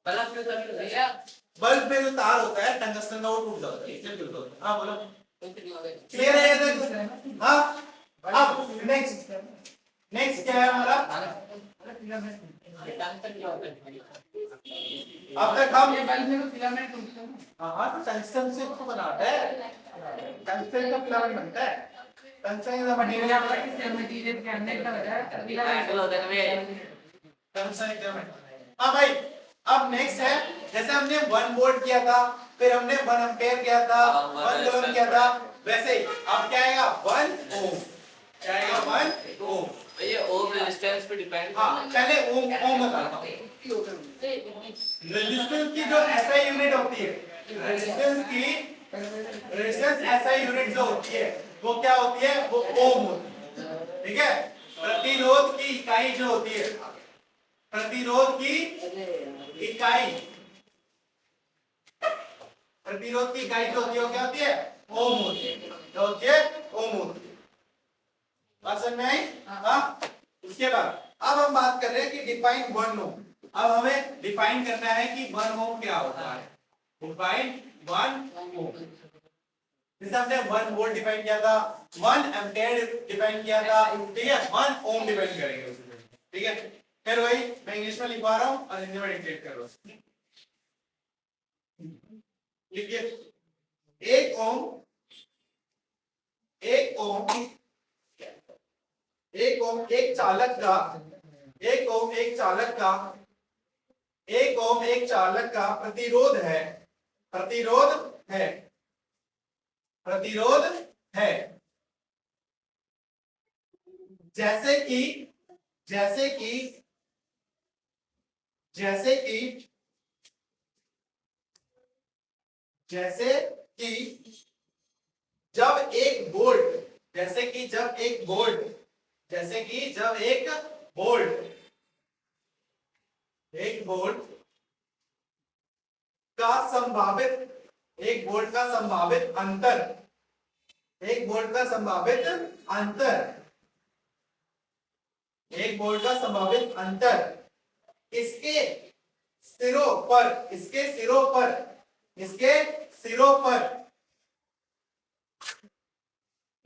बल्ब में जो तार होता है टंगस्टन का वो टूट जाता है, इसलिए टूट जाता है। हाँ बोलो क्लियर है ये? हाँ अब नेक्स्ट क्या है हमारा? अब तक हम हाँ तो टंगस्टन से तो बनाता है, टंगस्टन का फिलामेंट बनता है, टंगस्टन का मटेरियल मेटल होता है वे। हाँ भाई अब नेक्स्ट है जैसे हमने 1 वोल्ट किया था फिर हमने 1 एम्पेयर किया था 1 कूलम किया था वैसे ही अब क्या आएगा 1 ओम, क्या आएगा 1 ओम। ये ओम रेजिस्टेंस पे डिपेंड। हाँ पहले ओम बताता हूँ। रेजिस्टेंस की जो एसआई यूनिट होती है, रेजिस्टेंस एसआई यूनिट जो होती है वो क्या होती है, वो ओम होती है, ठीक है। प्रतिरोध की इकाई जो होती है, प्रतिरोध की इकाई, प्रतिरोध की इकाई जो होती है वो क्या होती है, ओम होती है, क्या होती है, ओम होती है। बात समझ में आई? हाँ उसके बाद अब हम बात कर रहे हैं कि डिफाइन 1 ओम। अब हमें डिफाइन करना है कि 1 ओम क्या होता है, डिफाइन 1 ओम। जैसे हमने 1 वोल्ट डिफाइन किया था, 1 एम्पेयर डिफाइन किया था, ठीक है, 1 ओम डिफाइन करेंगे उसमें, ठीक है। फिर वही मैं इंग्लिश में लिखवा रहा हूं और हिंदी में डिक्टेट कर रहा हूं। लिखिए 1 ओम, 1 ओम, 1 ओम एक चालक का, 1 ओम एक चालक का, 1 ओम एक चालक का प्रतिरोध है, प्रतिरोध है, प्रतिरोध है। जैसे कि जैसे कि जैसे कि जैसे कि जब एक वोल्ट, जैसे कि जब एक वोल्ट, जैसे कि जब एक वोल्ट, एक वोल्ट का संभावित, एक वोल्ट का संभावित अंतर, एक वोल्ट का संभावित अंतर, एक वोल्ट का संभावित अंतर इसके सिरों पर, इसके सिरों पर, इसके सिरों पर,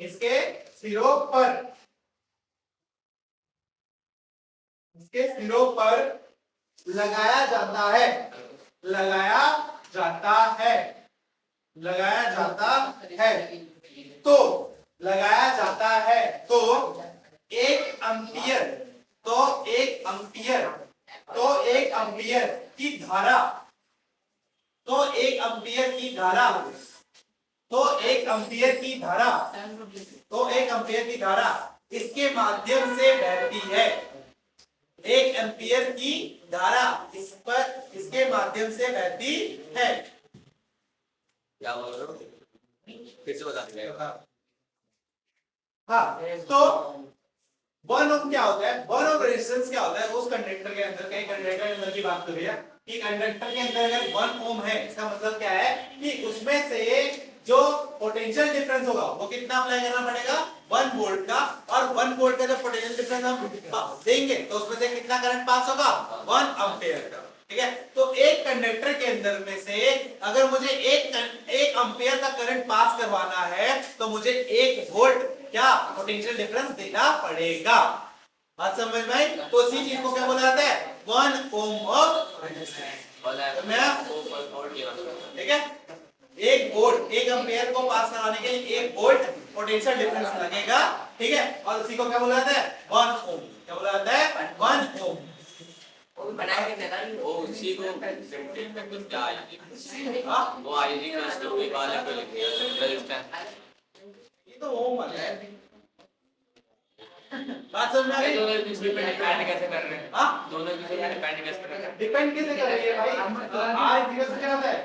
इसके सिरों पर, इसके सिरों पर लगाया जाता है, लगाया जाता है, लगाया जाता है, तो लगाया जाता है तो 1 एम्पियर, तो 1 एम्पियर, तो 1 एम्पियर की धारा, तो 1 एम्पियर की धारा, तो 1 एम्पियर की धारा, तो 1 एम्पियर की धारा इसके माध्यम से बहती है, 1 एम्पियर की धारा इस पर, इसके माध्यम से बहती है। क्या बोल रहे हो? फिर से बता दीजिए। हाँ, तो 1 ओम क्या होता है, 1 ओम रेजिस्टेंस क्या होता है, उस कंडक्टर के अंदर, कहीं कंडक्टर के अंदर की बात कर रही है कि कंडक्टर के अंदर अगर 1 ओम है, इसका मतलब क्या है कि उसमें से जो पोटेंशियल डिफरेंस होगा वो कितना अप्लाई करना पड़ेगा, 1 वोल्ट का, और 1 वोल्ट का जब पोटेंशियल डिफरेंस हम देंगे तो उसमें से कितना करंट पास होगा, 1 एम्पियर का। ठीक है, तो एक कंडक्टर के अंदर में से अगर मुझे एक एम्पियर का करंट पास करवाना है तो मुझे 1 वोल्ट क्या पोटेंशियल डिफरेंस देना पड़ेगा। बात समझ में आई? तो इसी चीज को क्या बोला जाता है, 1 ओम ऑफ रेजिस्टेंस। ठीक है, 1 वोल्ट, 1 एम्पियर को पास कराने के लिए 1 वोल्ट पोटेंशियल डिफरेंस लगेगा। ठीक है, और उसी को क्या बोला जाता है, 1 ओम। क्या बोला जाता है, 1 ओम। बनाएंगे नेता वो उसी को क्या आएगी, वो आएगी क्रिस्टल के वाले को लिख दिया रेजिस्टेंस। ये तो ओम वाला है। बात समझ में आ गई? दोनों एक दूसरे पे डिपेंड कैसे कर रहे हैं? हाँ, दोनों एक दूसरे पे डिपेंड कैसे कर रहे हैं? डिपेंड कैसे कर रही है भाई, आज दिवस में क्या होता है,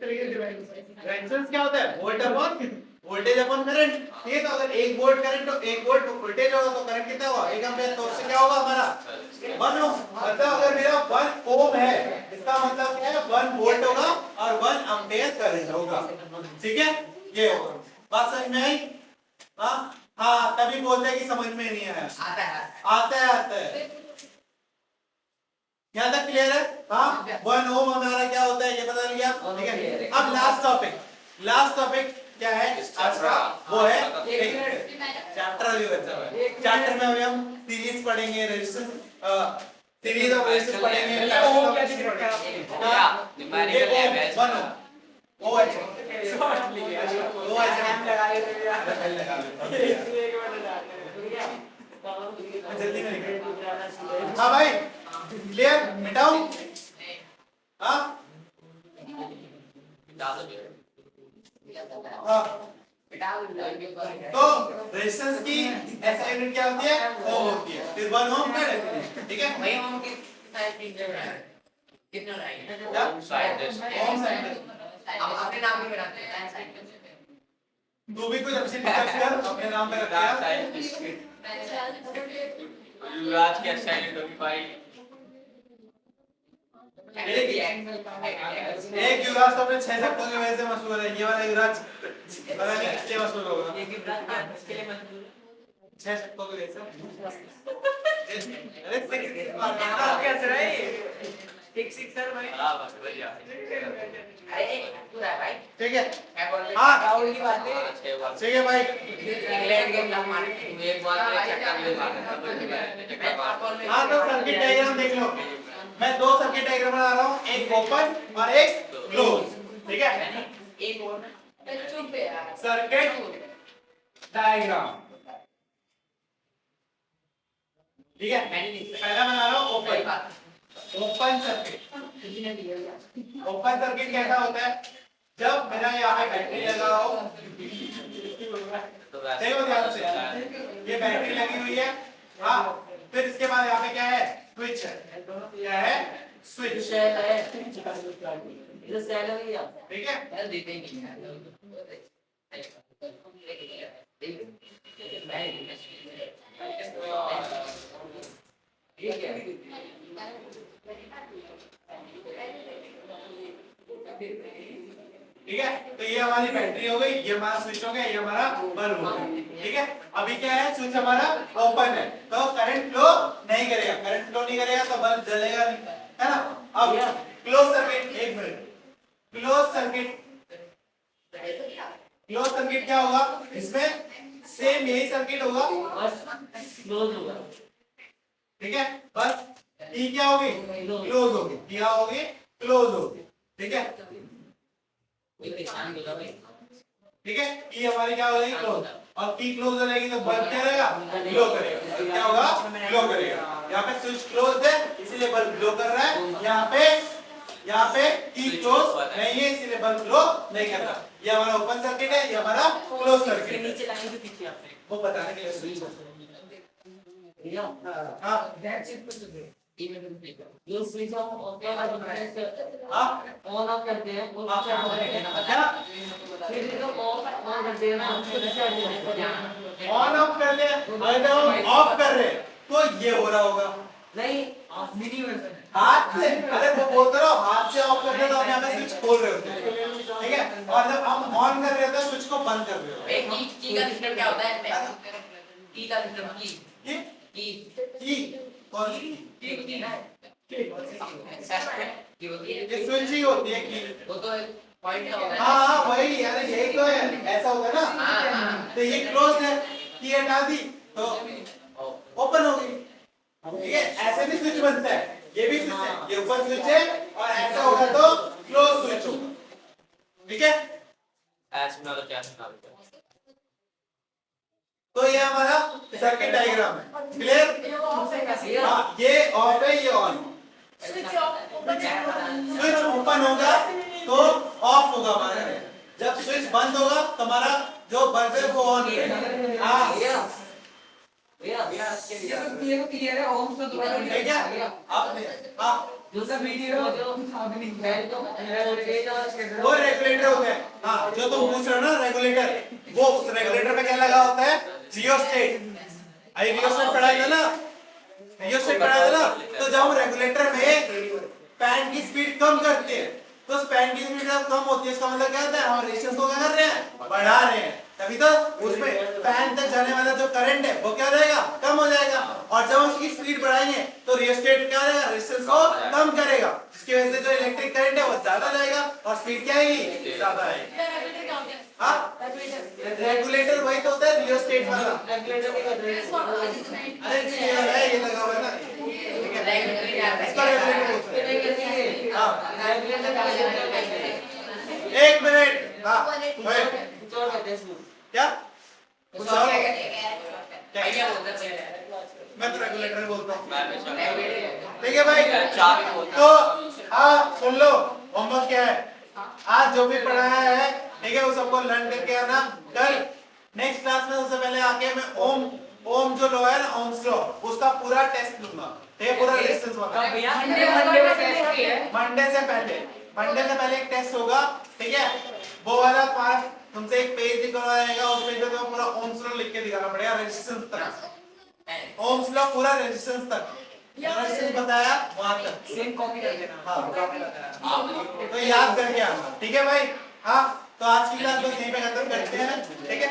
रेजिस्टेंस क्या होता है, volt upon voltage upon current. ठीक है, तो अगर 1 वोल्ट करंट तो 1 वोल्ट वोल्टेज होगा तो करंट कितना होगा, 1 एम्पीयर, तो उससे क्या होगा हमारा 1 ओम। मतलब अगर मेरा 1 ओम है, इसका मतलब क्या है, 1 वोल्ट होगा और 1 एम्पीयर करंट होगा। ठीक है, ये होगा। बात समझ में आई? हाँ हाँ, तभी बोलते हैं कि समझ में नहीं आया। आता है, आता है, आता है। यहाँ तक क्लियर है? हाँ, 1 ओम हमारा क्या होता है ये बता लिया। ठीक है, अब लास्ट टॉपिक, लास्ट टॉपिक क्या है आज का, वो है चैप्टर चैप्टर में अभी हम सीरीज पढ़ेंगे, रेजिस्टेंस, सीरीज ऑफ रेजिस्टेंस पढ़ेंगे। न्यूमेरिकल है 1 ओम, ओ अच्छा, शॉर्ट लिखे ओ अच्छा, जल्दी में लिखो। हाँ भाई, क्लियर, मिटाऊं? हाँ तो रेजिस्टेंस की ऐसा यूनिट क्या होती है, ओम होती है। फिर 1 ओम का डेफिनेशन। ठीक है, वही हम कितना लाएंगे, ओम साइड ओम साइड हम अपने नाम में बनाते हैं। तू भी कुछ अच्छी डिस्कस कर, अपने नाम पे रख दिया। युवराज की अच्छा यूनिट होगी भाई। एक युवराज तो अपने 6 शब्दों की वजह से मशहूर है, ये वाला युवराज पता नहीं किसके मशहूर होगा। 6 शब्दों की वजह से। अरे कैसे रहे, सर भाई। हां बस बढ़िया। अरे पूरा भाई, ठीक है, क्या बोल रहे हैं, हाँ राहुल की बात है। ठीक है भाई। इंग्लैंड के खिलाफ मारे थे। एक बार में चक्का भी मारना। हाँ तो सर्किट डायग्राम देख लो, मैं 2 सर्किट डायग्राम बना रहा हूँ, एक ओपन और एक क्लोज। ठीक है, एक और चुप है यार, सर्किट डायग्राम। ठीक है, पहला बना रहा हूँ open, open circuit. Open circuit कैसा होता है, जब मेरा यहाँ पे बैटरी लगा हो, देखो ध्यान से, ये बैटरी लगी हुई है। हाँ, फिर इसके बाद यहाँ पे क्या है, स्विच है। क्या है, स्विच। सेल है, इधर सेल है क्या, ठीक है, यार देते ही नहीं ठीक है, तो ये हमारी बैटरी हो गई, ये हमारा स्विच हो गया, ये हमारा बल्ब हो गया। ठीक है, अभी क्या है, स्विच हमारा ओपन है तो करंट फ्लो नहीं करेगा, करंट फ्लो नहीं करेगा तो बल्ब जलेगा नहीं, है ना। अब क्लोज सर्किट, एक minute, close circuit, close circuit क्या होगा, इसमें सेम यही सर्किट होगा, बस क्लोज होगा। ठीक है, बस ई क्या होगी, क्लोज होगी, क्या होगी, क्लोज होगी, ठीक है, ठीक है, ई हमारी क्या हो जाएगी, क्लोज, और की क्लोज हो जाएगी तो बल्ब क्या रहेगा, ग्लो करेगा, बल्ब क्या होगा, ग्लो करेगा। यहाँ पे स्विच क्लोज है इसीलिए बल्ब ग्लो कर रहा है, यहाँ पे की क्लोज नहीं है इसीलिए बल्ब ग्लो नहीं कर रहा। ये हमारा ओपन सर्किट है, ये हमारा क्लोज सर्किट है। नीचे लाइन के पीछे आपने वो बताने के लिए स्विच भैया हाँ दैट्स इट फॉर टुडे ये स्विच ऑफ ऑन ऑफ करते हैं वो क्या फिर ऑन करते हैं ना उसको जैसे ऑन ऑफ कर दे, अगर हम ऑफ कर रहे हैं तो ये हो रहा होगा, नहीं मिनी वर्जन हाथ से, अरे वो बोलते रहो हाथ से ऑफ कर रहे हो तो हम यहाँ पे स्विच खोल रहे होते हैं, ठीक है, और जब हम ऑन कर रहे होते हैं स्विच को बंद कर रहे होते हैं। की का सिस्टम क्या होता है की का सिस्टम ये की कौन सी की ना ये स्विच ही होती है की, वो तो पॉइंट होता है हाँ वही, अरे यही तो है, ऐसा होता है ना, तो ये क्लोज है, की हटा दी तो ओपन हो गई, ठीक है, ऐसे भी स्विच बनता है, ये भी स्विच है, ये ऊपर स्विच है और ऐसा होगा तो क्लोज स्विच होगा, ठीक है। ऐसे ना तो क्या सुना तो ये हमारा सर्किट डायग्राम है, क्लियर, हाँ ये ऑफ है ये on, switch off switch open होगा तो ऑफ होगा हमारा, जब स्विच बंद होगा तो हमारा जो बल्ब है वो ऑन रहेगा, हाँ भैया ये तो क्लियर है ओम तो ठीक है, आपने हाँ जो सब वीडियो जो वो रेगुलेटर होता है, हाँ जो तुम पूछ रहे हो ना रेगुलेटर, वो उस रेगुलेटर पे क्या लगा होता है, रियोस्टेट, अरे रियोस्टेट पढ़ाया था ना, रियोस्टेट पढ़ाया था ना, तो जब हम रेगुलेटर में फैन की स्पीड कम करते हैं तो उस फैन की स्पीड जब कम होती है इसका मतलब क्या होता है, हम रेजिस्टेंस को क्या कर रहे हैं, बढ़ा रहे हैं, तभी तो उसमें फैन तक जाने वाला जो करंट है वो क्या हो जाएगा, कम हो जाएगा, और जब हम उसकी स्पीड बढ़ाएंगे तो रियोस्टेट क्या करेगा, रेजिस्टेंस को कम करेगा, जिसकी वजह से जो इलेक्ट्रिक करंट है वो ज्यादा जाएगा और स्पीड क्या आएगी, ज्यादा आएगी। हाँ रेगुलेटर वही तो होता है रियोस्टेट वाला, अरे ये वाला है, ये लगा हुआ है ना, ठीक है, इसका रेगुलेटर होता है, हाँ एक मिनट, हाँ क्या कुछ और क्या, मैं तो रेगुलेटर बोलता हूँ, ठीक है भाई, तो हाँ सुन लो होमवर्क क्या है, आज जो भी पढ़ाया है ठीक है वो सबको लर्न करके आना, कल नेक्स्ट क्लास में सबसे पहले आके मैं ओम जो लॉ है ना, ओम्स लॉ, उसका पूरा टेस्ट लूंगा, ठीक है, पूरा रेजिस्टेंस वाला, मंडे से पहले एक टेस्ट होगा, ठीक है, वो वाला तुम्हारा तुमसे एक पेज निकलवाएगा, उस पेज पे तुम्हें पूरा ओम्स लॉ लिख के दिखाना पड़ेगा, रेजिस्टेंस तक, ओम्स लॉ पूरा रेजिस्टेंस तक, रेजिस्टेंस बताया वहां तक सेम कॉपी कर देना, हाँ तो याद करके आना, ठीक है भाई, हाँ तो आज की क्लास बस यहीं पे खत्म करते हैं, ठीक है।